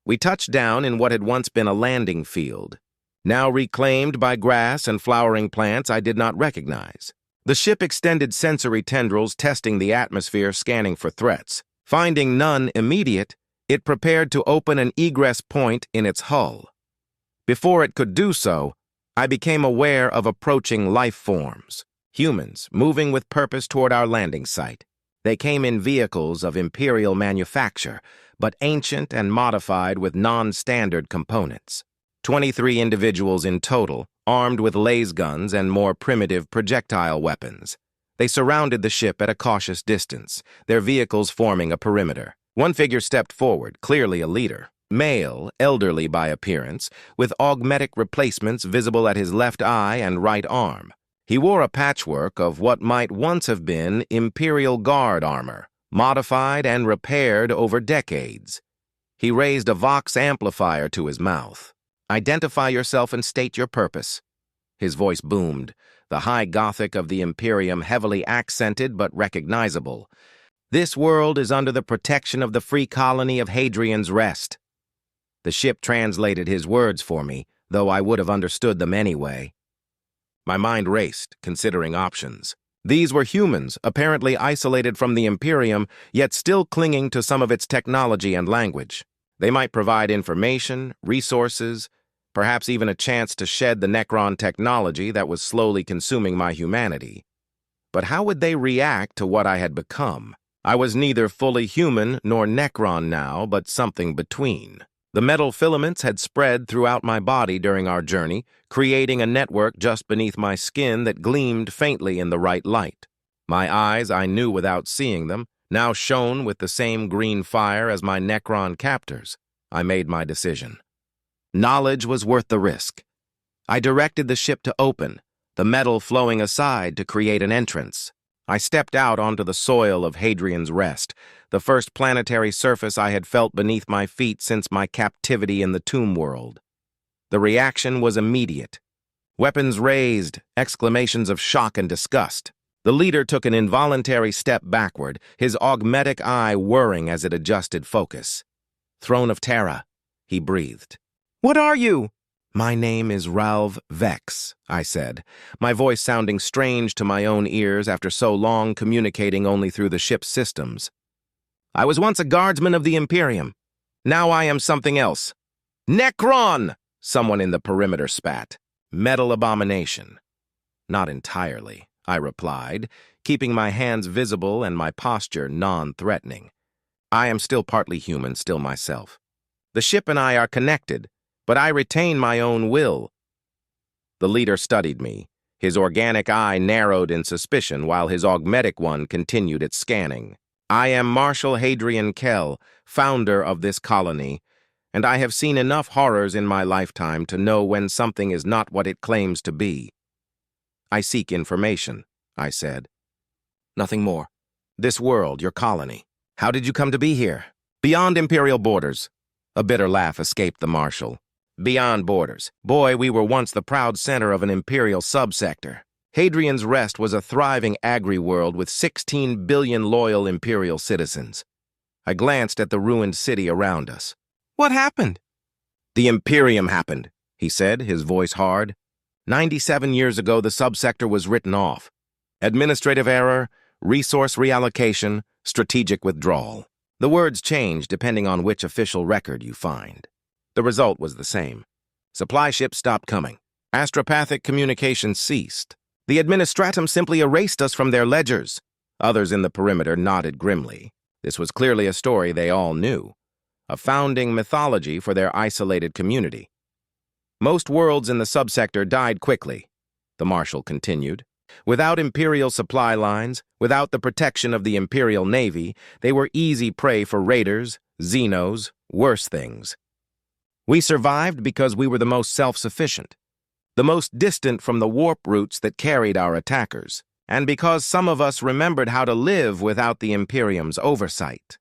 We touched down in what had once been a landing field, now reclaimed by grass and flowering plants I did not recognize. The ship extended sensory tendrils, testing the atmosphere, scanning for threats. Finding none immediate, It prepared to open an egress point in its hull. Before it could do so, I became aware of approaching life forms, humans moving with purpose toward our landing site. They came in vehicles of Imperial manufacture, but ancient and modified with non-standard components. 23 individuals in total, armed with laser guns and more primitive projectile weapons. They surrounded the ship at a cautious distance, their vehicles forming a perimeter. One figure stepped forward, clearly a leader. Male, elderly by appearance, with augmetic replacements visible at his left eye and right arm. He wore a patchwork of what might once have been Imperial Guard armor, modified and repaired over decades. He raised a Vox amplifier to his mouth. "Identify yourself and state your purpose." His voice boomed, the high Gothic of the Imperium heavily accented but recognizable. "This world is under the protection of the free colony of Hadrian's Rest." The ship translated his words for me, though I would have understood them anyway. My mind raced, considering options. These were humans, apparently isolated from the Imperium, yet still clinging to some of its technology and language. They might provide information, resources, perhaps even a chance to shed the Necron technology that was slowly consuming my humanity. But how would they react to what I had become? I was neither fully human nor Necron now, but something between. The metal filaments had spread throughout my body during our journey, creating a network just beneath my skin that gleamed faintly in the right light. My eyes, I knew without seeing them, now shone with the same green fire as my Necron captors. I made my decision. Knowledge was worth the risk. I directed the ship to open, the metal flowing aside to create an entrance. I stepped out onto the soil of Hadrian's Rest, the first planetary surface I had felt beneath my feet since my captivity in the tomb world. The reaction was immediate. Weapons raised, exclamations of shock and disgust. The leader took an involuntary step backward, his augmetic eye whirring as it adjusted focus. "Throne of Terra," he breathed. "What are you?" "My name is Ralph Vex," I said, my voice sounding strange to my own ears after so long communicating only through the ship's systems. "I was once a guardsman of the Imperium. Now I am something else." "Necron!" someone in the perimeter spat. "Metal abomination." "Not entirely," I replied, keeping my hands visible and my posture non-threatening. "I am still partly human, still myself. The ship and I are connected, but I retain my own will." The leader studied me. His organic eye narrowed in suspicion while his augmetic one continued its scanning. "I am Marshal Hadrian Kell, founder of this colony, and I have seen enough horrors in my lifetime to know when something is not what it claims to be." "I seek information," I said. "Nothing more. This world, your colony. How did you come to be here?" "Beyond Imperial borders." A bitter laugh escaped the Marshal. "Beyond borders. Boy, we were once the proud center of an Imperial subsector. Hadrian's Rest was a thriving agri-world with 16 billion loyal Imperial citizens." I glanced at the ruined city around us. "What happened?" "The Imperium happened," he said, his voice hard. 97 years ago, the subsector was written off. Administrative error, resource reallocation, strategic withdrawal. The words change depending on which official record you find. The result was the same. Supply ships stopped coming. Astropathic communication ceased. The administratum simply erased us from their ledgers. Others in the perimeter nodded grimly. This was clearly a story they all knew. A founding mythology for their isolated community. "Most worlds in the subsector died quickly," the Marshal continued. "Without Imperial supply lines, without the protection of the Imperial Navy, they were easy prey for raiders, Xenos, worse things. We survived because we were the most self-sufficient, the most distant from the warp routes that carried our attackers, and because some of us remembered how to live without the Imperium's oversight."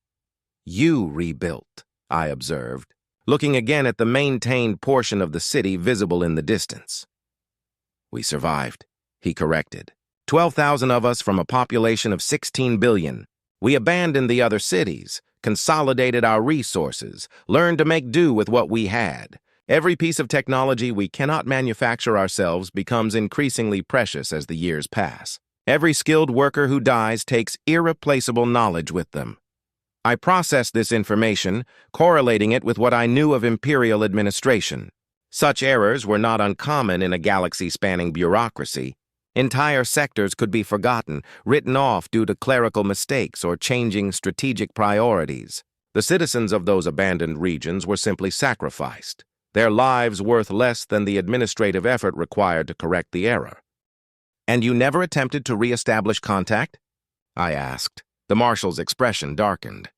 "You rebuilt," I observed, looking again at the maintained portion of the city visible in the distance. "We survived," he corrected. 12,000 of us from a population of 16 billion. We abandoned the other cities, consolidated our resources, learned to make do with what we had. Every piece of technology we cannot manufacture ourselves becomes increasingly precious as the years pass. Every skilled worker who dies takes irreplaceable knowledge with them. I processed this information, correlating it with what I knew of Imperial administration. Such errors were not uncommon in a galaxy-spanning bureaucracy. Entire sectors could be forgotten, written off due to clerical mistakes or changing strategic priorities. The citizens of those abandoned regions were simply sacrificed, their lives worth less than the administrative effort required to correct the error. "And you never attempted to re-establish contact?" I asked. The Marshal's expression darkened.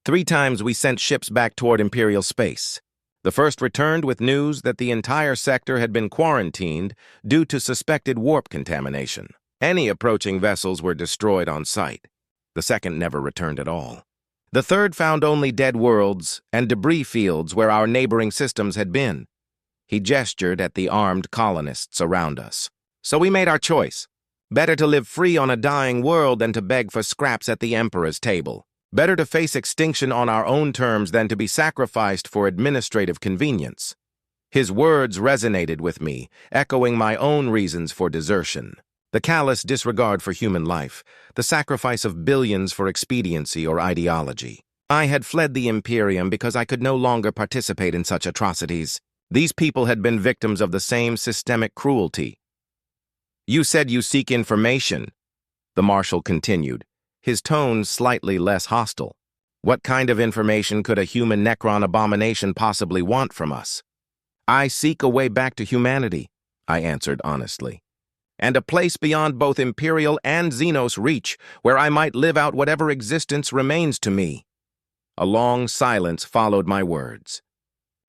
"3 times we sent ships back toward Imperial space. The first returned with news that the entire sector had been quarantined due to suspected warp contamination. Any approaching vessels were destroyed on sight. The second never returned at all. The third found only dead worlds and debris fields where our neighboring systems had been." He gestured at the armed colonists around us. "So we made our choice. Better to live free on a dying world than to beg for scraps at the Emperor's table. Better to face extinction on our own terms than to be sacrificed for administrative convenience." His words resonated with me, echoing my own reasons for desertion. The callous disregard for human life, the sacrifice of billions for expediency or ideology. I had fled the Imperium because I could no longer participate in such atrocities. These people had been victims of the same systemic cruelty. "You said you seek information," the Marshal continued, his tone slightly less hostile. "What kind of information could a human Necron abomination possibly want from us?" "I seek a way back to humanity," I answered honestly, "and a place beyond both Imperial and Xenos reach where I might live out whatever existence remains to me." A long silence followed my words.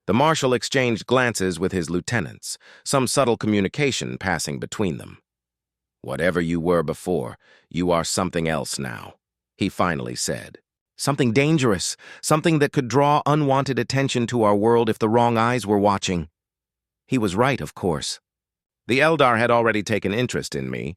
The Marshal exchanged glances with his lieutenants, some subtle communication passing between them. "Whatever you were before, you are something else now," he finally said. "Something dangerous, something that could draw unwanted attention to our world if the wrong eyes were watching." He was right, of course. The Eldar had already taken interest in me.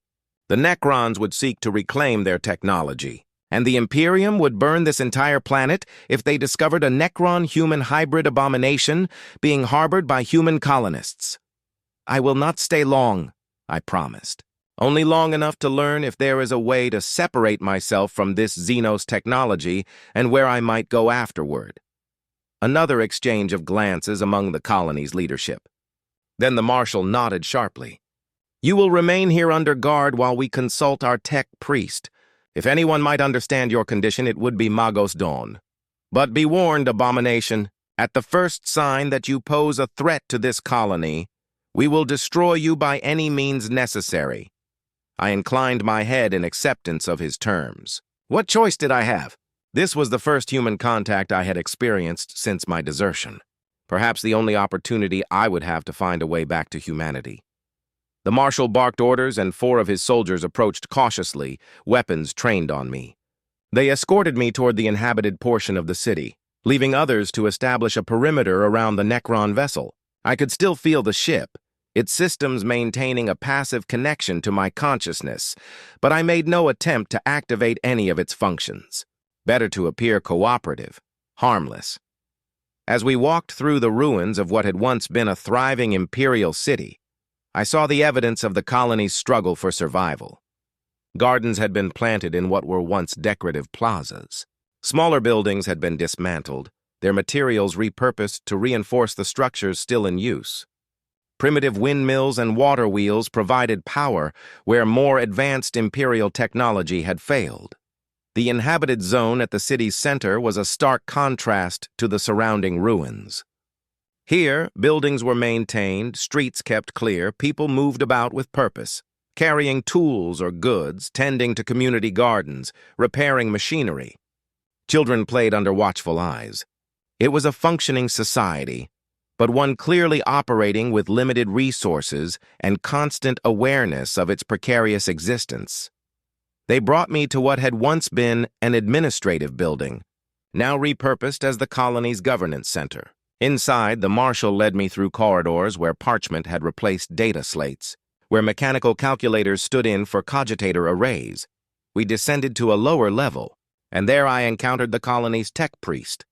The Necrons would seek to reclaim their technology, and the Imperium would burn this entire planet if they discovered a Necron-human hybrid abomination being harbored by human colonists. "I will not stay long," I promised. "Only long enough to learn if there is a way to separate myself from this Xenos technology and where I might go afterward." Another exchange of glances among the colony's leadership. Then the Marshal nodded sharply. "You will remain here under guard while we consult our tech priest. If anyone might understand your condition, it would be Magos Dawn. But be warned, abomination, at the first sign that you pose a threat to this colony, we will destroy you by any means necessary." I inclined my head in acceptance of his terms. What choice did I have? This was the first human contact I had experienced since my desertion. Perhaps the only opportunity I would have to find a way back to humanity. The Marshal barked orders, and 4 of his soldiers approached cautiously, weapons trained on me. They escorted me toward the inhabited portion of the city, leaving others to establish a perimeter around the Necron vessel. I could still feel the ship, its systems maintaining a passive connection to my consciousness, but I made no attempt to activate any of its functions. Better to appear cooperative, harmless. As we walked through the ruins of what had once been a thriving Imperial city, I saw the evidence of the colony's struggle for survival. Gardens had been planted in what were once decorative plazas. Smaller buildings had been dismantled, their materials repurposed to reinforce the structures still in use. Primitive windmills and water wheels provided power where more advanced Imperial technology had failed. The inhabited zone at the city's center was a stark contrast to the surrounding ruins. Here, buildings were maintained, streets kept clear, people moved about with purpose, carrying tools or goods, tending to community gardens, repairing machinery. Children played under watchful eyes. It was a functioning society, but one clearly operating with limited resources and constant awareness of its precarious existence. They brought me to what had once been an administrative building, now repurposed as the colony's governance center. Inside, the Marshal led me through corridors where parchment had replaced data slates, where mechanical calculators stood in for cogitator arrays. We descended to a lower level, and there I encountered the colony's tech priest.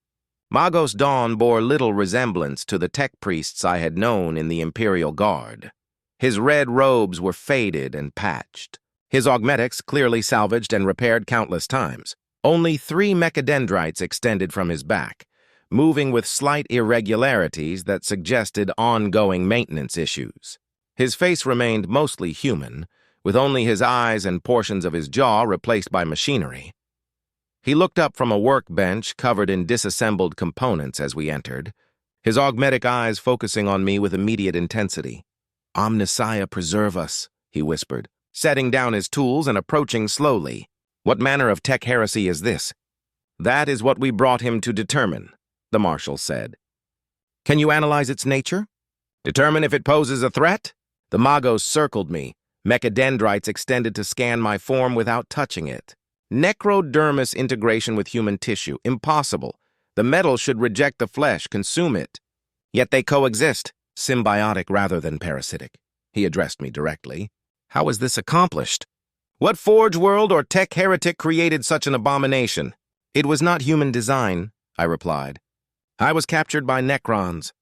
Magos Dawn bore little resemblance to the tech priests I had known in the Imperial Guard. His red robes were faded and patched, his augmetics clearly salvaged and repaired countless times. Only 3 mechadendrites extended from his back, moving with slight irregularities that suggested ongoing maintenance issues. His face remained mostly human, with only his eyes and portions of his jaw replaced by machinery. He looked up from a workbench covered in disassembled components as we entered, his augmetic eyes focusing on me with immediate intensity. "Omnissiah preserve us," he whispered, setting down his tools and approaching slowly. "What manner of tech heresy is this?" "That is what we brought him to determine," the marshal said. "Can you analyze its nature? Determine if it poses a threat?" The Magos circled me, mechadendrites extended to scan my form without touching it. Necrodermis integration with human tissue, impossible. The metal should reject the flesh, consume it. Yet they coexist, symbiotic rather than parasitic. He addressed me directly. "How is this accomplished? What forge world or tech heretic created such an abomination?" "It was not human design," I replied. "I was captured by Necrons.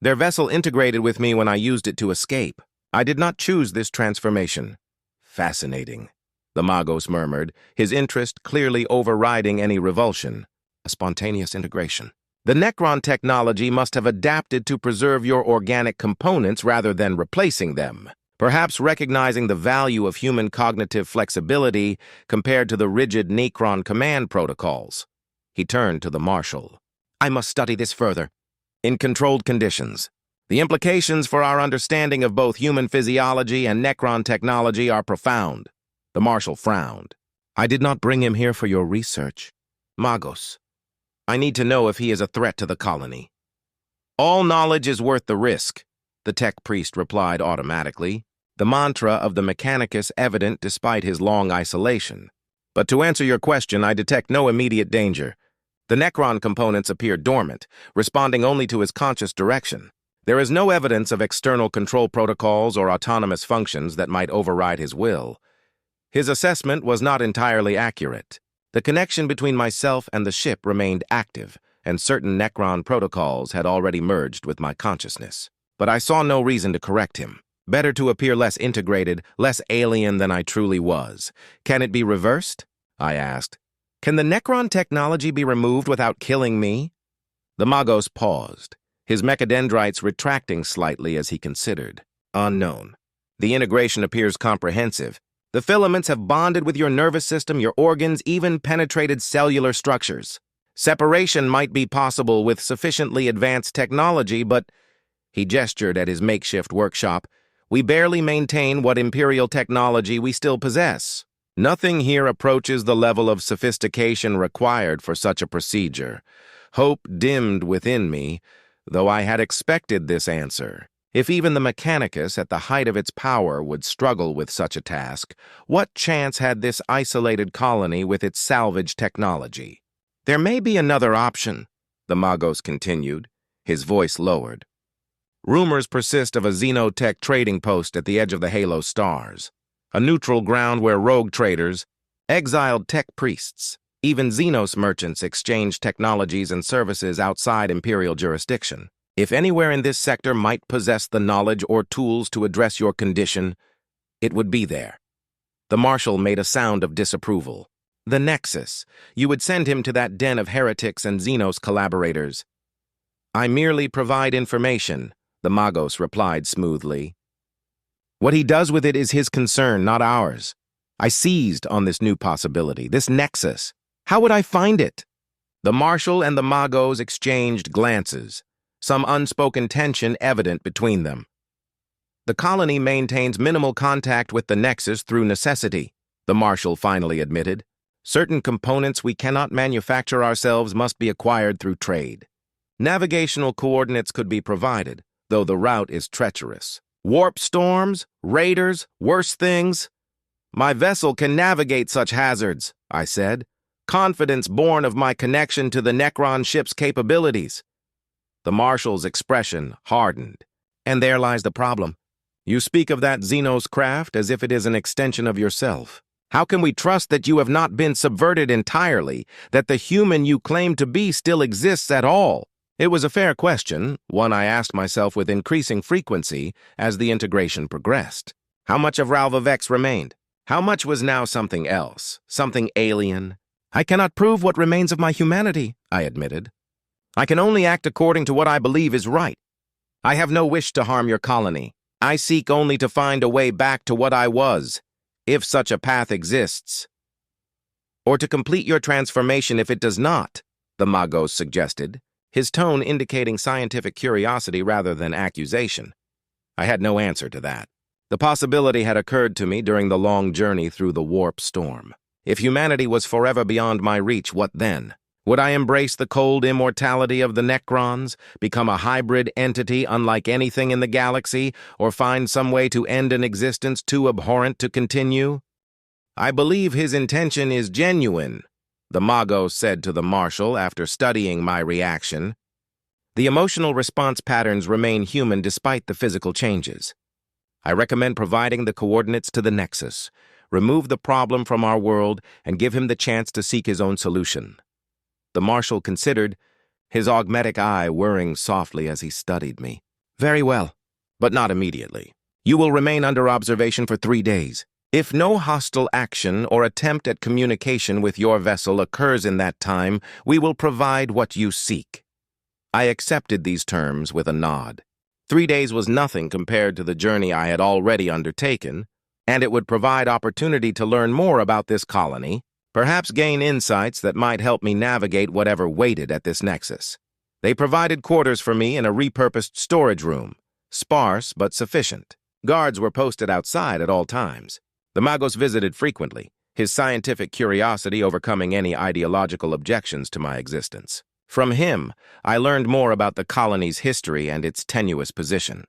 Their vessel integrated with me when I used it to escape. I did not choose this transformation." "Fascinating," the Magos murmured, his interest clearly overriding any revulsion. "A spontaneous integration. The Necron technology must have adapted to preserve your organic components rather than replacing them, perhaps recognizing the value of human cognitive flexibility compared to the rigid Necron command protocols." He turned to the marshal. "I must study this further. In controlled conditions. The implications for our understanding of both human physiology and Necron technology are profound." The marshal frowned. "I did not bring him here for your research. Magos, I need to know if he is a threat to the colony." "All knowledge is worth the risk," the tech priest replied automatically, the mantra of the Mechanicus evident despite his long isolation. "But to answer your question, I detect no immediate danger. The Necron components appear dormant, responding only to his conscious direction. There is no evidence of external control protocols or autonomous functions that might override his will. His assessment was not entirely accurate. The connection between myself and the ship remained active, and certain Necron protocols had already merged with my consciousness. But I saw no reason to correct him. Better to appear less integrated, less alien than I truly was. "Can it be reversed?" I asked. "Can the Necron technology be removed without killing me?" The Magos paused, his mechadendrites retracting slightly as he considered. "Unknown. The integration appears comprehensive. The filaments have bonded with your nervous system, your organs, even penetrated cellular structures. Separation might be possible with sufficiently advanced technology, but," he gestured at his makeshift workshop, "we barely maintain what Imperial technology we still possess. Nothing here approaches the level of sophistication required for such a procedure." Hope dimmed within me, though I had expected this answer. If even the Mechanicus at the height of its power would struggle with such a task, what chance had this isolated colony with its salvage technology? "There may be another option," the Magos continued, his voice lowered. "Rumors persist of a xenotech trading post at the edge of the Halo Stars, a neutral ground where rogue traders, exiled tech priests, even Xenos merchants exchange technologies and services outside Imperial jurisdiction. If anywhere in this sector might possess the knowledge or tools to address your condition, it would be there." The marshal made a sound of disapproval. "The Nexus. You would send him to that den of heretics and Xenos collaborators." "I merely provide information," the Magos replied smoothly. "What he does with it is his concern, not ours. I seized on this new possibility, this Nexus. How would I find it?" The marshal and the Magos exchanged glances, some unspoken tension evident between them. "The colony maintains minimal contact with the Nexus through necessity," the marshal finally admitted. "Certain components we cannot manufacture ourselves must be acquired through trade. Navigational coordinates could be provided, though the route is treacherous. Warp storms, raiders, worse things. My vessel can navigate such hazards," I said, confidence born of my connection to the Necron ship's capabilities. The marshal's expression hardened. "And there lies the problem. You speak of that Xenos craft as if it is an extension of yourself. How can we trust that you have not been subverted entirely, that the human you claim to be still exists at all?" It was a fair question, one I asked myself with increasing frequency as the integration progressed. How much of Ralva Vex remained? How much was now something else, something alien, I cannot prove what remains of my humanity, I admitted. I can only act according to what I believe is right. I have no wish to harm your colony. I seek only to find a way back to what I was, if such a path exists. Or to complete your transformation if it does not, the Magos suggested, his tone indicating scientific curiosity rather than accusation. I had no answer to that. The possibility had occurred to me during the long journey through the warp storm. If humanity was forever beyond my reach, what then? Would I embrace the cold immortality of the Necrons, become a hybrid entity unlike anything in the galaxy, or find some way to end an existence too abhorrent to continue? I believe his intention is genuine, the Magos said to the Marshal after studying my reaction. The emotional response patterns remain human despite the physical changes. I recommend providing the coordinates to the Nexus, remove the problem from our world, and give him the chance to seek his own solution. The Marshal considered, his augmetic eye whirring softly as he studied me. Very well, but not immediately. You will remain under observation for 3 days. If no hostile action or attempt at communication with your vessel occurs in that time, we will provide what you seek. I accepted these terms with a nod. 3 days was nothing compared to the journey I had already undertaken, and it would provide opportunity to learn more about this colony, perhaps gain insights that might help me navigate whatever waited at this nexus. They provided quarters for me in a repurposed storage room, sparse but sufficient. Guards were posted outside at all times. The Magos visited frequently, his scientific curiosity overcoming any ideological objections to my existence. From him, I learned more about the colony's history and its tenuous position.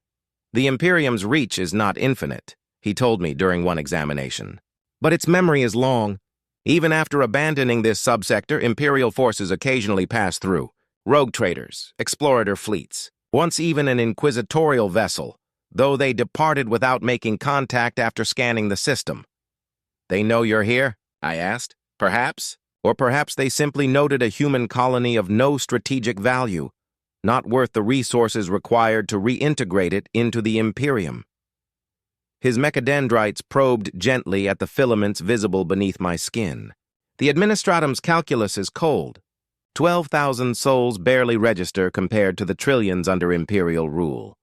The Imperium's reach is not infinite, he told me during one examination. But its memory is long. Even after abandoning this subsector, Imperial forces occasionally pass through. Rogue traders, explorator fleets, once even an inquisitorial vessel, though they departed without making contact after scanning the system. They know you're here? I asked. Perhaps? Or perhaps they simply noted a human colony of no strategic value, not worth the resources required to reintegrate it into the Imperium. His mechadendrites probed gently at the filaments visible beneath my skin. The Administratum's calculus is cold. 12,000 souls barely register compared to the trillions under Imperial rule.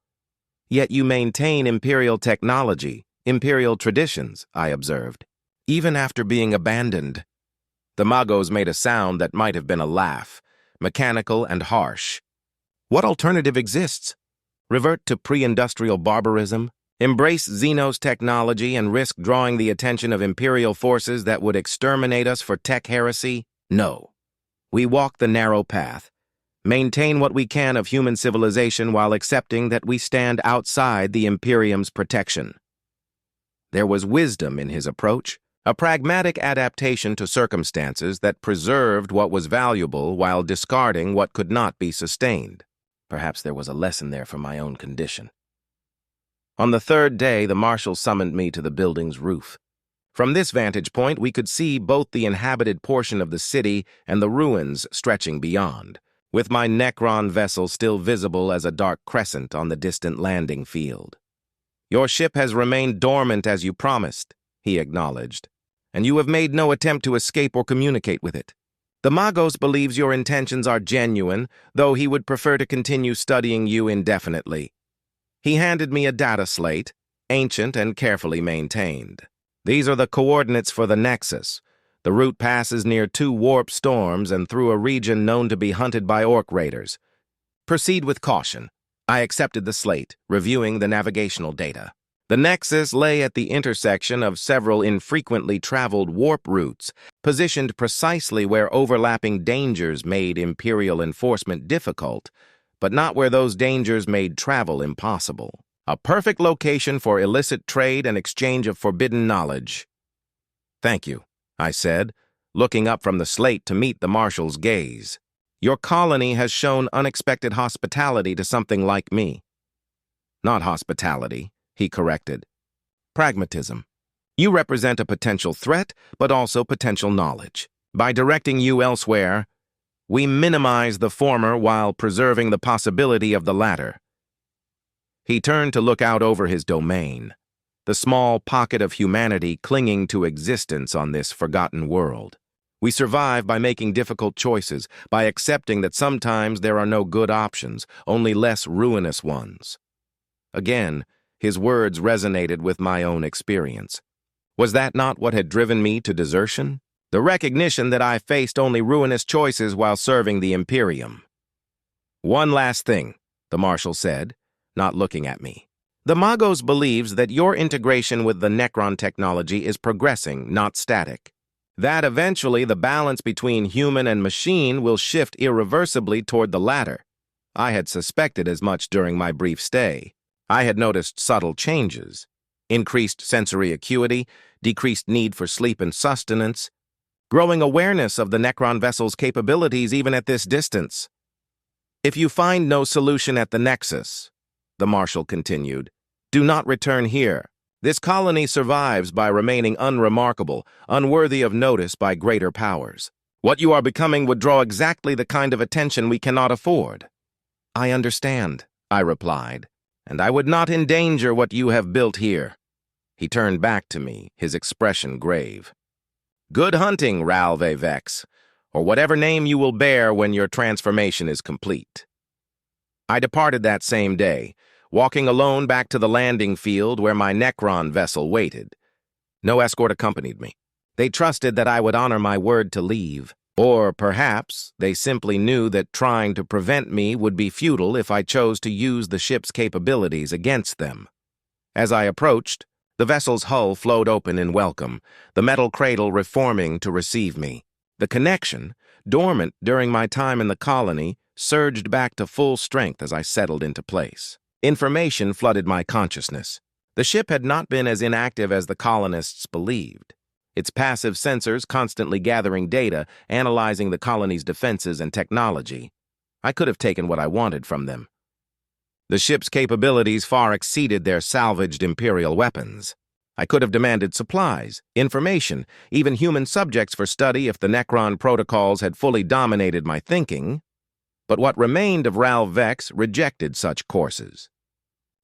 Yet you maintain Imperial technology, Imperial traditions, I observed. Even after being abandoned. The Magos made a sound that might have been a laugh, mechanical and harsh. What alternative exists? Revert to pre-industrial barbarism? Embrace Xenos technology and risk drawing the attention of Imperial forces that would exterminate us for tech heresy? No. We walk the narrow path, maintain what we can of human civilization while accepting that we stand outside the Imperium's protection. There was wisdom in his approach, a pragmatic adaptation to circumstances that preserved what was valuable while discarding what could not be sustained. Perhaps there was a lesson there for my own condition. On the 3rd day, the Marshal summoned me to the building's roof. From this vantage point, we could see both the inhabited portion of the city and the ruins stretching beyond, with my Necron vessel still visible as a dark crescent on the distant landing field. Your ship has remained dormant as you promised, he acknowledged, and you have made no attempt to escape or communicate with it. The Magos believes your intentions are genuine, though he would prefer to continue studying you indefinitely. He handed me a data slate, ancient and carefully maintained. These are the coordinates for the Nexus. The route passes near 2 warp storms and through a region known to be hunted by orc raiders. Proceed with caution. I accepted the slate, reviewing the navigational data. The Nexus lay at the intersection of several infrequently traveled warp routes, positioned precisely where overlapping dangers made Imperial enforcement difficult, but not where those dangers made travel impossible. A perfect location for illicit trade and exchange of forbidden knowledge. Thank you, I said, looking up from the slate to meet the Marshal's gaze. Your colony has shown unexpected hospitality to something like me. Not hospitality, he corrected. Pragmatism. You represent a potential threat, but also potential knowledge. By directing you elsewhere, we minimize the former while preserving the possibility of the latter. He turned to look out over his domain, the small pocket of humanity clinging to existence on this forgotten world. We survive by making difficult choices, by accepting that sometimes there are no good options, only less ruinous ones. Again, his words resonated with my own experience. Was that not what had driven me to desertion? The recognition that I faced only ruinous choices while serving the Imperium. "One last thing," the Marshal said, not looking at me. "The Magos believes that your integration with the Necron technology is progressing, not static. That eventually the balance between human and machine will shift irreversibly toward the latter. I had suspected as much during my brief stay. I had noticed subtle changes. Increased sensory acuity, decreased need for sleep and sustenance, growing awareness of the Necron vessel's capabilities even at this distance. If you find no solution at the Nexus," the Marshal continued, "do not return here. This colony survives by remaining unremarkable, unworthy of notice by greater powers. What you are becoming would draw exactly the kind of attention we cannot afford." "I understand," I replied, "and I would not endanger what you have built here." He turned back to me, his expression grave. "Good hunting, Ralve Vex, or whatever name you will bear when your transformation is complete." I departed that same day, walking alone back to the landing field where my Necron vessel waited. No escort accompanied me. They trusted that I would honor my word to leave. Or perhaps they simply knew that trying to prevent me would be futile if I chose to use the ship's capabilities against them. As I approached, the vessel's hull flowed open in welcome, the metal cradle reforming to receive me. The connection, dormant during my time in the colony, surged back to full strength as I settled into place. Information flooded my consciousness. The ship had not been as inactive as the colonists believed. Its passive sensors constantly gathering data, analyzing the colony's defenses and technology. I could have taken what I wanted from them. The ship's capabilities far exceeded their salvaged Imperial weapons. I could have demanded supplies, information, even human subjects for study if the Necron protocols had fully dominated my thinking. But what remained of Ralve Vex rejected such courses.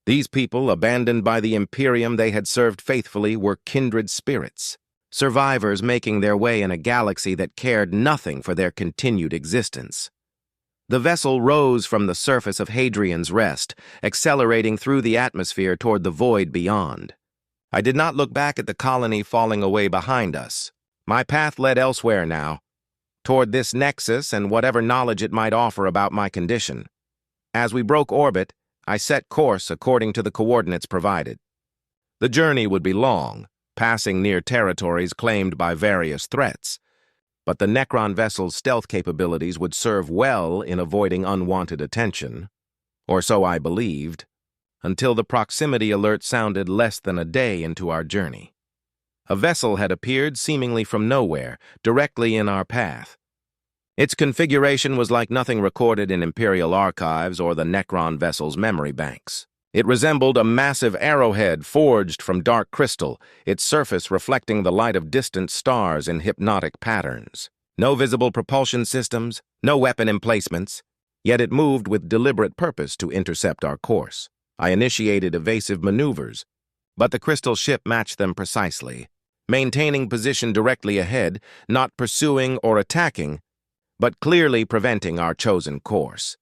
These people, abandoned by the Imperium they had served faithfully, were kindred spirits, survivors making their way in a galaxy that cared nothing for their continued existence. The vessel rose from the surface of Hadrian's Rest, accelerating through the atmosphere toward the void beyond. I did not look back at the colony falling away behind us. My path led elsewhere now, toward this nexus and whatever knowledge it might offer about my condition. As we broke orbit, I set course according to the coordinates provided. The journey would be long, passing near territories claimed by various threats, but the Necron vessel's stealth capabilities would serve well in avoiding unwanted attention, or so I believed, until the proximity alert sounded less than a day into our journey. A vessel had appeared seemingly from nowhere, directly in our path. Its configuration was like nothing recorded in Imperial archives or the Necron vessel's memory banks. It resembled a massive arrowhead forged from dark crystal, its surface reflecting the light of distant stars in hypnotic patterns. No visible propulsion systems, no weapon emplacements, yet it moved with deliberate purpose to intercept our course. I initiated evasive maneuvers, but the crystal ship matched them precisely, maintaining position directly ahead, not pursuing or attacking, but clearly preventing our chosen course.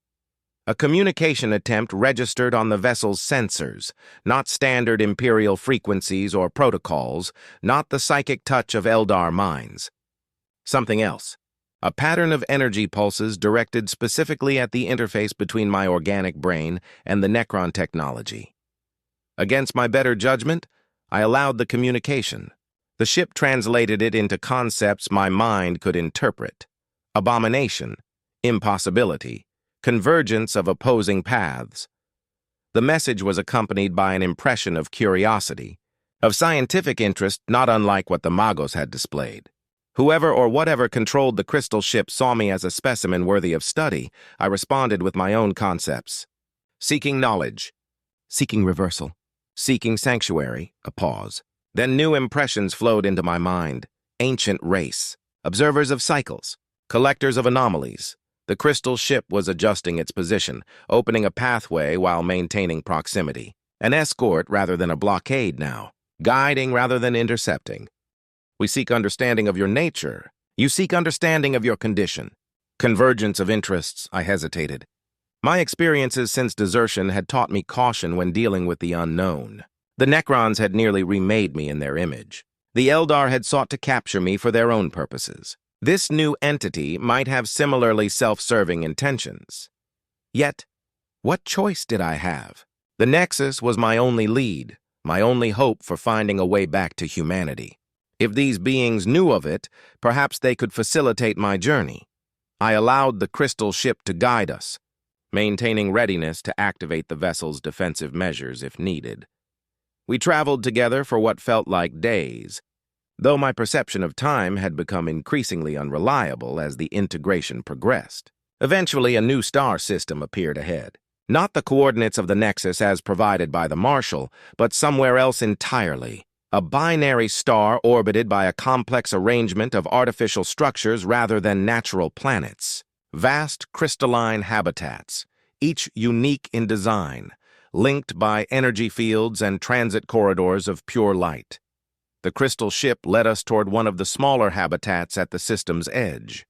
A communication attempt registered on the vessel's sensors, not standard Imperial frequencies or protocols, not the psychic touch of Eldar minds. Something else. A pattern of energy pulses directed specifically at the interface between my organic brain and the Necron technology. Against my better judgment, I allowed the communication. The ship translated it into concepts my mind could interpret. Abomination, impossibility, convergence of opposing paths. The message was accompanied by an impression of curiosity, of scientific interest not unlike what the Magos had displayed. Whoever or whatever controlled the crystal ship saw me as a specimen worthy of study. I responded with my own concepts. Seeking knowledge. Seeking reversal. Seeking sanctuary. A pause. Then new impressions flowed into my mind. Ancient race. Observers of cycles. Collectors of anomalies. The crystal ship was adjusting its position, opening a pathway while maintaining proximity. An escort rather than a blockade now. Guiding rather than intercepting. We seek understanding of your nature, You seek understanding of your condition. Convergence of interests, I hesitated. My experiences since desertion had taught me caution when dealing with the unknown. The Necrons had nearly remade me in their image. The Eldar had sought to capture me for their own purposes. This new entity might have similarly self-serving intentions. Yet, what choice did I have? The Nexus was my only lead, my only hope for finding a way back to humanity. If these beings knew of it, perhaps they could facilitate my journey. I allowed the crystal ship to guide us, maintaining readiness to activate the vessel's defensive measures if needed. We traveled together for what felt like days, though my perception of time had become increasingly unreliable as the integration progressed. Eventually, a new star system appeared ahead. Not the coordinates of the Nexus as provided by the Marshal, but somewhere else entirely. A binary star orbited by a complex arrangement of artificial structures rather than natural planets. Vast crystalline habitats, each unique in design, linked by energy fields and transit corridors of pure light. The crystal ship led us toward one of the smaller habitats at the system's edge.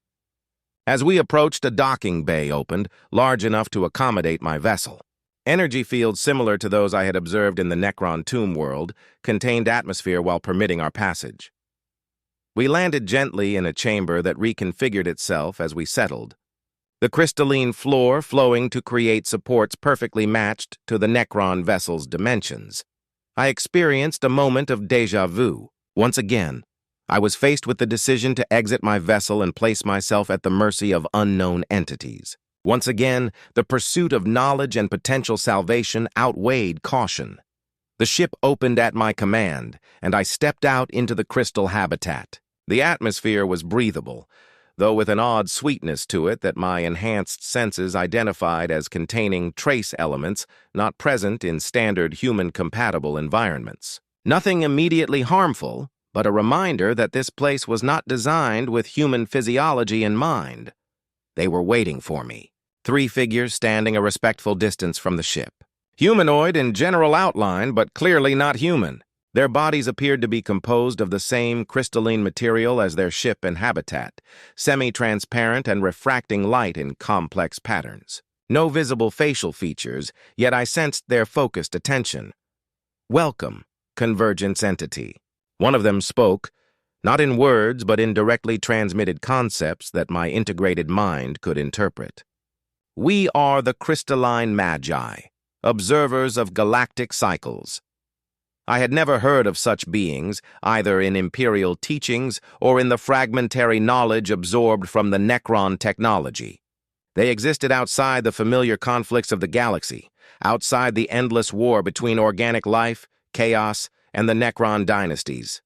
As we approached, a docking bay opened, large enough to accommodate my vessel. Energy fields similar to those I had observed in the Necron tomb world contained atmosphere while permitting our passage. We landed gently in a chamber that reconfigured itself as we settled, the crystalline floor flowing to create supports perfectly matched to the Necron vessel's dimensions. I experienced a moment of déjà vu. Once again, I was faced with the decision to exit my vessel and place myself at the mercy of unknown entities. Once again, the pursuit of knowledge and potential salvation outweighed caution. The ship opened at my command, and I stepped out into the crystal habitat. The atmosphere was breathable, though with an odd sweetness to it that my enhanced senses identified as containing trace elements not present in standard human-compatible environments. Nothing immediately harmful, but a reminder that this place was not designed with human physiology in mind. They were waiting for me. 3 figures standing a respectful distance from the ship. Humanoid in general outline, but clearly not human. Their bodies appeared to be composed of the same crystalline material as their ship and habitat, semi-transparent and refracting light in complex patterns. No visible facial features, yet I sensed their focused attention. Welcome, Convergence entity. One of them spoke, not in words but in directly transmitted concepts that my integrated mind could interpret. We are the crystalline magi, observers of galactic cycles. I had never heard of such beings, either in Imperial teachings or in the fragmentary knowledge absorbed from the Necron technology. They existed outside the familiar conflicts of the galaxy, outside the endless war between organic life, chaos, and the Necron dynasties.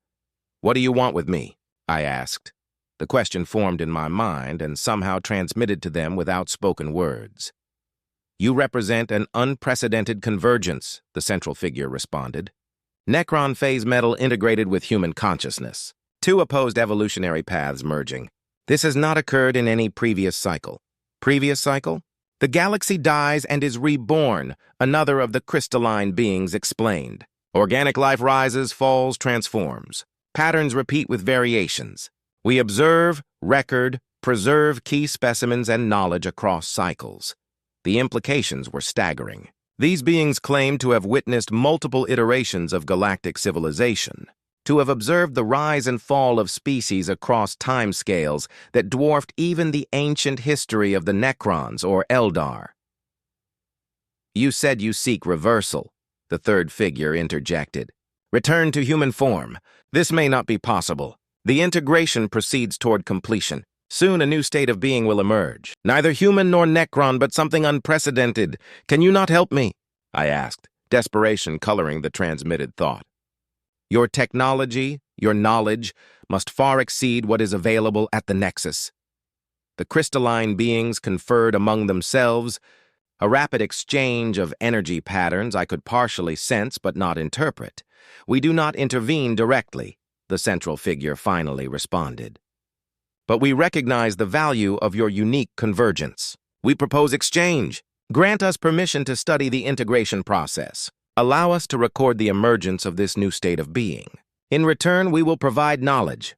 "What do you want with me?" I asked. The question formed in my mind and somehow transmitted to them without spoken words. "You represent an unprecedented convergence," the central figure responded. Necron phase metal integrated with human consciousness. 2 opposed evolutionary paths merging. This has not occurred in any previous cycle. Previous cycle? The galaxy dies and is reborn, another of the crystalline beings explained. Organic life rises, falls, transforms. Patterns repeat with variations. We observe, record, preserve key specimens and knowledge across cycles. The implications were staggering. These beings claimed to have witnessed multiple iterations of galactic civilization, to have observed the rise and fall of species across timescales that dwarfed even the ancient history of the Necrons or Eldar. "You said you seek reversal," the third figure interjected. "Return to human form. This may not be possible. The integration proceeds toward completion. Soon a new state of being will emerge. Neither human nor Necron, but something unprecedented. Can you not help me?" I asked, desperation coloring the transmitted thought. "Your technology, your knowledge, must far exceed what is available at the Nexus." The crystalline beings conferred among themselves, a rapid exchange of energy patterns I could partially sense but not interpret. "We do not intervene directly," the central figure finally responded. "But we recognize the value of your unique convergence. We propose exchange. Grant us permission to study the integration process. Allow us to record the emergence of this new state of being. In return, we will provide knowledge.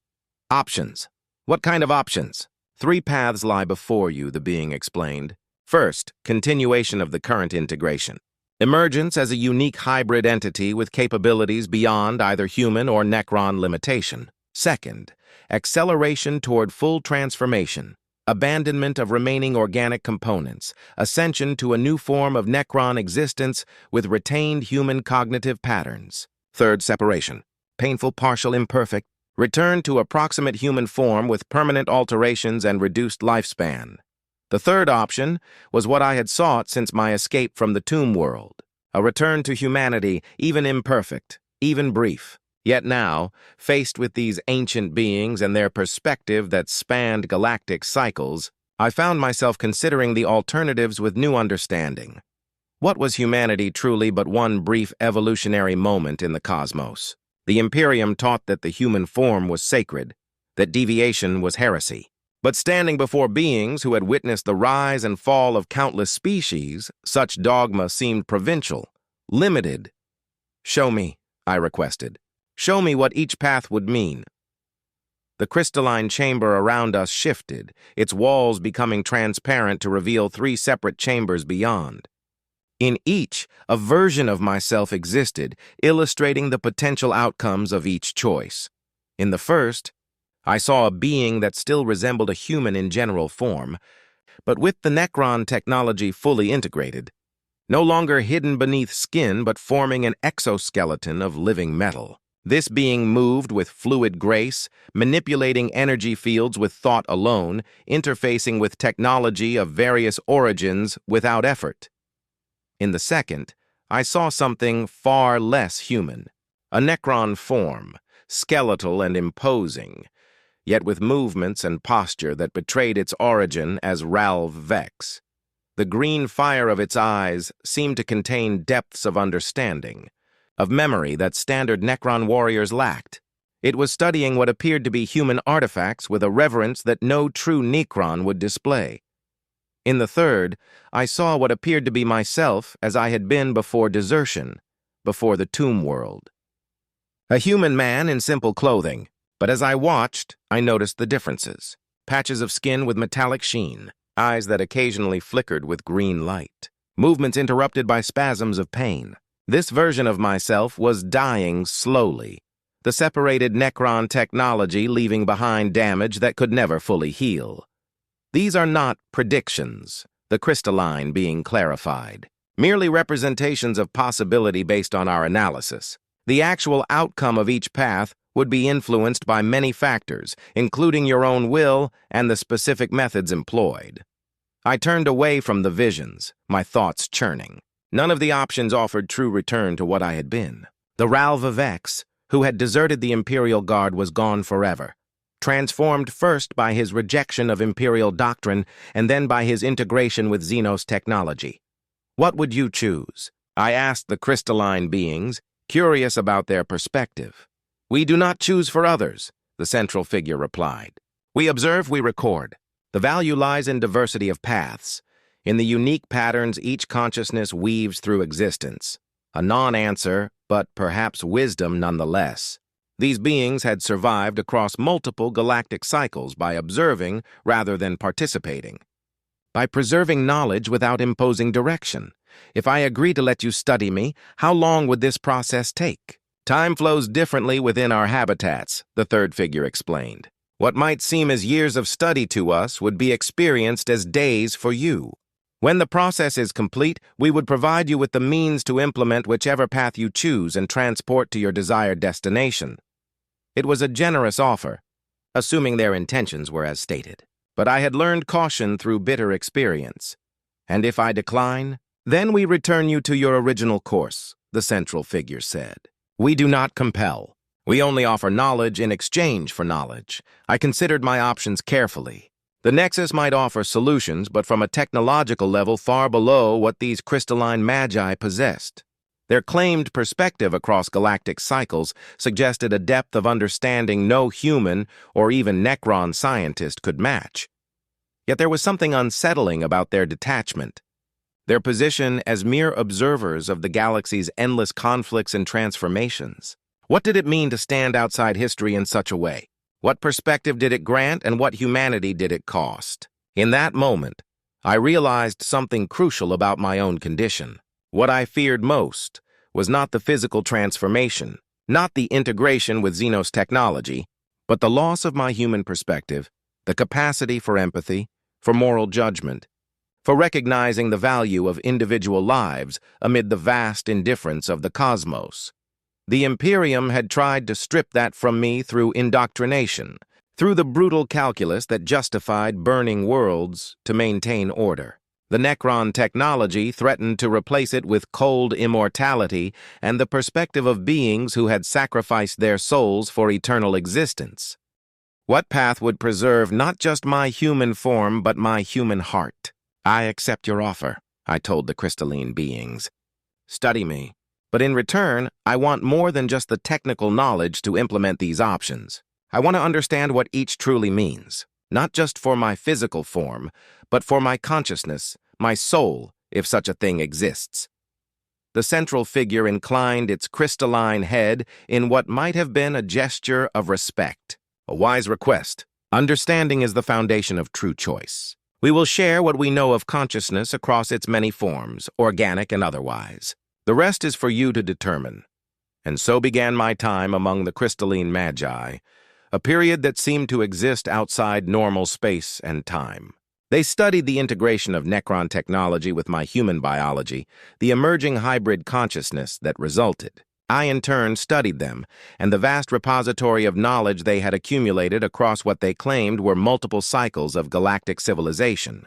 Options. What kind of options? 3 paths lie before you, the being explained. First, continuation of the current integration. Emergence as a unique hybrid entity with capabilities beyond either human or Necron limitation. Second, acceleration toward full transformation. Abandonment of remaining organic components. Ascension to a new form of Necron existence with retained human cognitive patterns. Third, separation. Painful, partial, imperfect. Return to approximate human form with permanent alterations and reduced lifespan. The third option was what I had sought since my escape from the tomb world. A return to humanity, even imperfect, even brief. Yet now, faced with these ancient beings and their perspective that spanned galactic cycles, I found myself considering the alternatives with new understanding. What was humanity truly but one brief evolutionary moment in the cosmos? The Imperium taught that the human form was sacred, that deviation was heresy. But standing before beings who had witnessed the rise and fall of countless species, such dogma seemed provincial, limited. "Show me," I requested. "Show me what each path would mean." The crystalline chamber around us shifted, its walls becoming transparent to reveal 3 separate chambers beyond. In each, a version of myself existed, illustrating the potential outcomes of each choice. In the first, I saw a being that still resembled a human in general form, but with the Necron technology fully integrated, no longer hidden beneath skin but forming an exoskeleton of living metal. This being moved with fluid grace, manipulating energy fields with thought alone, interfacing with technology of various origins without effort. In the second, I saw something far less human, a Necron form, skeletal and imposing, yet with movements and posture that betrayed its origin as Ralv Vex. The green fire of its eyes seemed to contain depths of understanding, of memory that standard Necron warriors lacked. It was studying what appeared to be human artifacts with a reverence that no true Necron would display. In the third, I saw what appeared to be myself as I had been before desertion, before the tomb world. A human man in simple clothing, but as I watched, I noticed the differences. Patches of skin with metallic sheen, eyes that occasionally flickered with green light, movements interrupted by spasms of pain. This version of myself was dying slowly, the separated Necron technology leaving behind damage that could never fully heal. These are not predictions, the crystalline being clarified, merely representations of possibility based on our analysis. The actual outcome of each path would be influenced by many factors, including your own will and the specific methods employed. I turned away from the visions, my thoughts churning. None of the options offered true return to what I had been. The Ralv Vex, who had deserted the Imperial Guard, was gone forever, transformed first by his rejection of Imperial doctrine and then by his integration with Xenos technology. What would you choose? I asked the crystalline beings, curious about their perspective. "We do not choose for others," the central figure replied. "We observe, we record. The value lies in diversity of paths, in the unique patterns each consciousness weaves through existence. A non-answer, but perhaps wisdom nonetheless." These beings had survived across multiple galactic cycles by observing rather than participating, by preserving knowledge without imposing direction. "If I agree to let you study me, how long would this process take?" "Time flows differently within our habitats," the third figure explained. "What might seem as years of study to us would be experienced as days for you. When the process is complete, we would provide you with the means to implement whichever path you choose and transport to your desired destination." It was a generous offer, assuming their intentions were as stated. But I had learned caution through bitter experience. "And if I decline, then we return you to your original course," the central figure said. "We do not compel. We only offer knowledge in exchange for knowledge." I considered my options carefully. The Nexus might offer solutions, but from a technological level far below what these crystalline magi possessed. Their claimed perspective across galactic cycles suggested a depth of understanding no human or even Necron scientist could match. Yet there was something unsettling about their detachment, their position as mere observers of the galaxy's endless conflicts and transformations. What did it mean to stand outside history in such a way? What perspective did it grant, and what humanity did it cost? In that moment, I realized something crucial about my own condition. What I feared most was not the physical transformation, not the integration with Xenos technology, but the loss of my human perspective, the capacity for empathy, for moral judgment, for recognizing the value of individual lives amid the vast indifference of the cosmos. The Imperium had tried to strip that from me through indoctrination, through the brutal calculus that justified burning worlds to maintain order. The Necron technology threatened to replace it with cold immortality and the perspective of beings who had sacrificed their souls for eternal existence. What path would preserve not just my human form, but my human heart? I accept your offer, I told the crystalline beings. Study me, but in return, I want more than just the technical knowledge to implement these options. I want to understand what each truly means, not just for my physical form, but for my consciousness, my soul, if such a thing exists. The central figure inclined its crystalline head in what might have been a gesture of respect. A wise request. Understanding is the foundation of true choice. We will share what we know of consciousness across its many forms, organic and otherwise. The rest is for you to determine. And so began my time among the crystalline magi, a period that seemed to exist outside normal space and time. They studied the integration of Necron technology with my human biology, the emerging hybrid consciousness that resulted. I, in turn, studied them, and the vast repository of knowledge they had accumulated across what they claimed were multiple cycles of galactic civilization.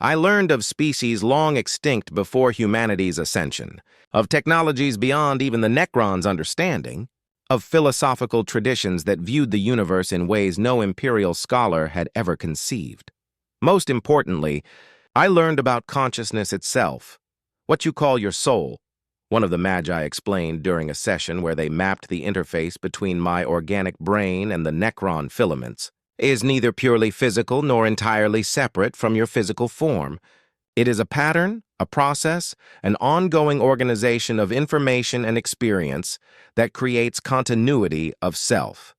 I learned of species long extinct before humanity's ascension, of technologies beyond even the Necron's understanding, of philosophical traditions that viewed the universe in ways no imperial scholar had ever conceived. Most importantly, I learned about consciousness itself, what you call your soul. One of the Magi explained during a session where they mapped the interface between my organic brain and the Necron filaments, is neither purely physical nor entirely separate from your physical form. It is a pattern, a process, an ongoing organization of information and experience that creates continuity of self.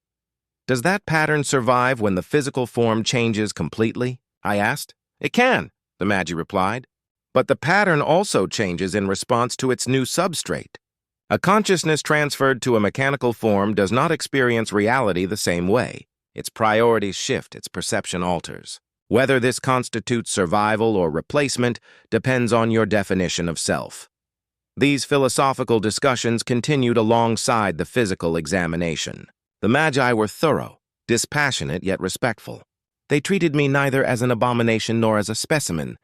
Does that pattern survive when the physical form changes completely? I asked. It can, the Magi replied. But the pattern also changes in response to its new substrate. A consciousness transferred to a mechanical form does not experience reality the same way. Its priorities shift, its perception alters. Whether this constitutes survival or replacement depends on your definition of self. These philosophical discussions continued alongside the physical examination. The Magi were thorough, dispassionate yet respectful. They treated me neither as an abomination nor as a specimen,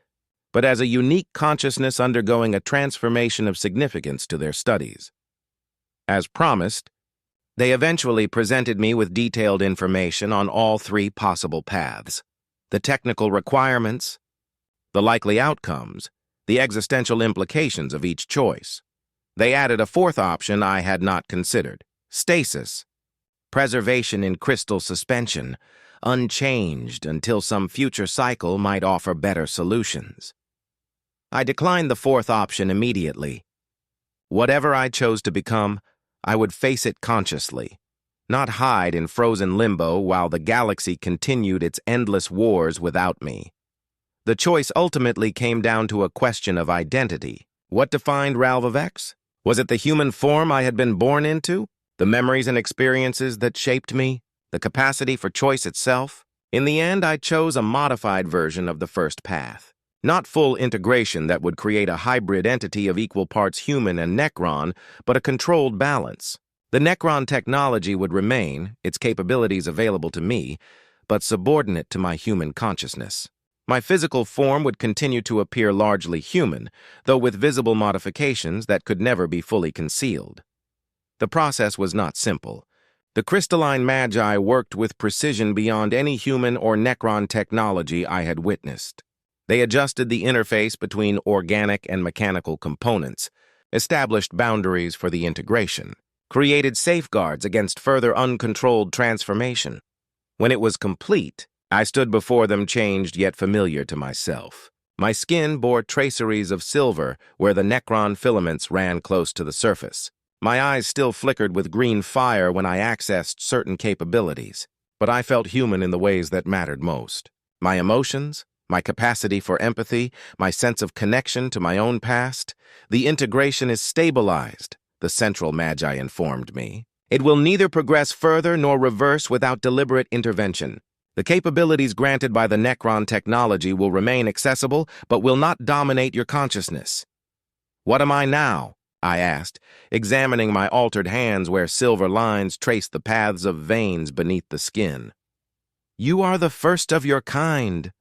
but as a unique consciousness undergoing a transformation of significance to their studies. As promised, they eventually presented me with detailed information on all three possible paths: the technical requirements, the likely outcomes, the existential implications of each choice. They added a fourth option I had not considered: stasis, preservation in crystal suspension, unchanged until some future cycle might offer better solutions. I declined the fourth option immediately. Whatever I chose to become, I would face it consciously, not hide in frozen limbo while the galaxy continued its endless wars without me. The choice ultimately came down to a question of identity. What defined Ralvavex? Was it the human form I had been born into? The memories and experiences that shaped me? The capacity for choice itself? In the end, I chose a modified version of the first path. Not full integration that would create a hybrid entity of equal parts human and Necron, but a controlled balance. The Necron technology would remain, its capabilities available to me, but subordinate to my human consciousness. My physical form would continue to appear largely human, though with visible modifications that could never be fully concealed. The process was not simple. The crystalline Magi worked with precision beyond any human or Necron technology I had witnessed. They adjusted the interface between organic and mechanical components, established boundaries for the integration, created safeguards against further uncontrolled transformation. When it was complete, I stood before them changed yet familiar to myself. My skin bore traceries of silver where the Necron filaments ran close to the surface. My eyes still flickered with green fire when I accessed certain capabilities, but I felt human in the ways that mattered most. My emotions, my capacity for empathy, my sense of connection to my own past. The integration is stabilized, the central Magi informed me. It will neither progress further nor reverse without deliberate intervention. The capabilities granted by the Necron technology will remain accessible, but will not dominate your consciousness. What am I now? I asked, examining my altered hands where silver lines traced the paths of veins beneath the skin. You are the first of your kind,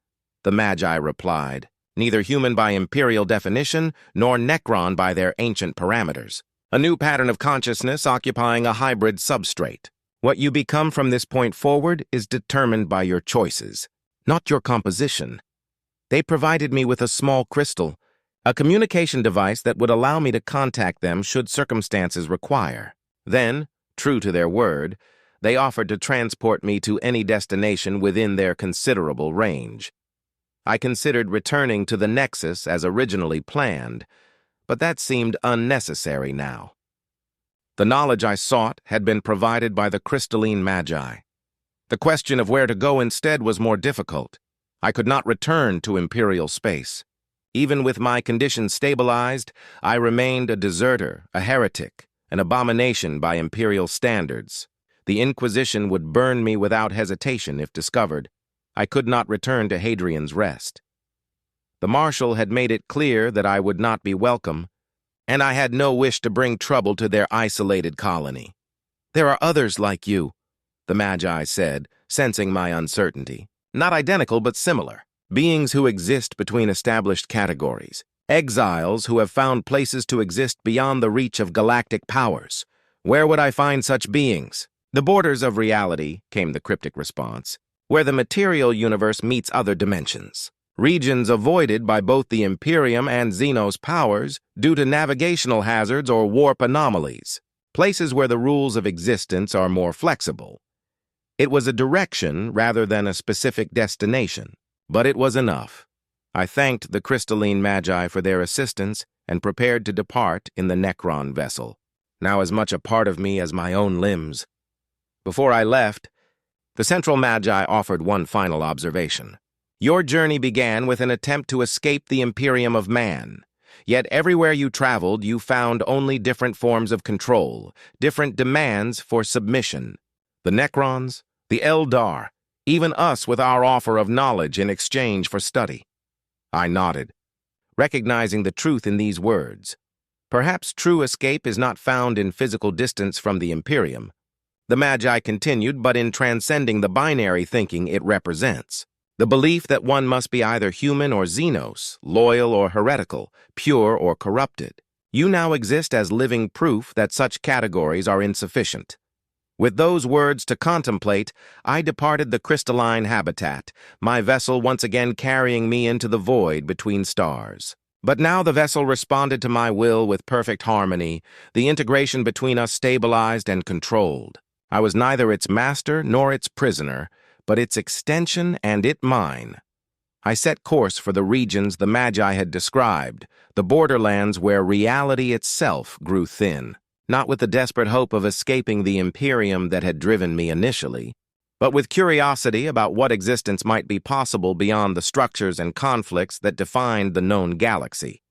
the Magi replied, neither human by imperial definition nor Necron by their ancient parameters. A new pattern of consciousness occupying a hybrid substrate. What you become from this point forward is determined by your choices, not your composition. They provided me with a small crystal, a communication device that would allow me to contact them should circumstances require. Then, true to their word, they offered to transport me to any destination within their considerable range. I considered returning to the Nexus as originally planned, but that seemed unnecessary now. The knowledge I sought had been provided by the crystalline Magi. The question of where to go instead was more difficult. I could not return to Imperial space. Even with my condition stabilized, I remained a deserter, a heretic, an abomination by Imperial standards. The Inquisition would burn me without hesitation if discovered. I could not return to Hadrian's Rest. The Marshal had made it clear that I would not be welcome, and I had no wish to bring trouble to their isolated colony. There are others like you, the Magi said, sensing my uncertainty. Not identical, but similar. Beings who exist between established categories. Exiles who have found places to exist beyond the reach of galactic powers. Where would I find such beings? The borders of reality, came the cryptic response, where the material universe meets other dimensions. Regions avoided by both the Imperium and Xenos powers due to navigational hazards or warp anomalies. Places where the rules of existence are more flexible. It was a direction rather than a specific destination, but it was enough. I thanked the crystalline Magi for their assistance and prepared to depart in the Necron vessel, now as much a part of me as my own limbs. Before I left, the central Magi offered one final observation. Your journey began with an attempt to escape the Imperium of man. Yet everywhere you traveled, you found only different forms of control, different demands for submission. The Necrons, the Eldar, even us with our offer of knowledge in exchange for study. I nodded, recognizing the truth in these words. Perhaps true escape is not found in physical distance from the Imperium. The Magi continued, but in transcending the binary thinking it represents. The belief that one must be either human or Xenos, loyal or heretical, pure or corrupted. You now exist as living proof that such categories are insufficient. With those words to contemplate, I departed the crystalline habitat, my vessel once again carrying me into the void between stars. But now the vessel responded to my will with perfect harmony, the integration between us stabilized and controlled. I was neither its master nor its prisoner, but its extension and it mine. I set course for the regions the Magi had described, the borderlands where reality itself grew thin, not with the desperate hope of escaping the Imperium that had driven me initially, but with curiosity about what existence might be possible beyond the structures and conflicts that defined the known galaxy.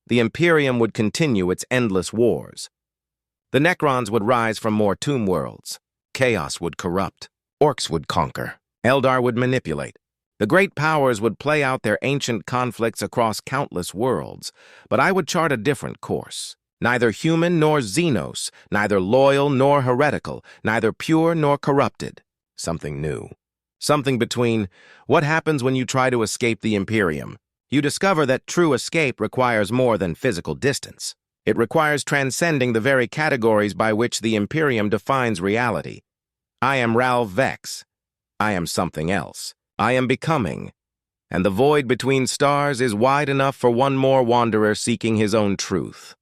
The Imperium would continue its endless wars. The Necrons would rise from more tomb worlds. Chaos would corrupt. Orcs would conquer. Eldar would manipulate. The great powers would play out their ancient conflicts across countless worlds, but I would chart a different course. Neither human nor Xenos, neither loyal nor heretical, neither pure nor corrupted. Something new. Something between. What happens when you try to escape the Imperium? You discover that true escape requires more than physical distance. It requires transcending the very categories by which the Imperium defines reality. I am Ralph Vex. I am something else. I am becoming. And the void between stars is wide enough for one more wanderer seeking his own truth.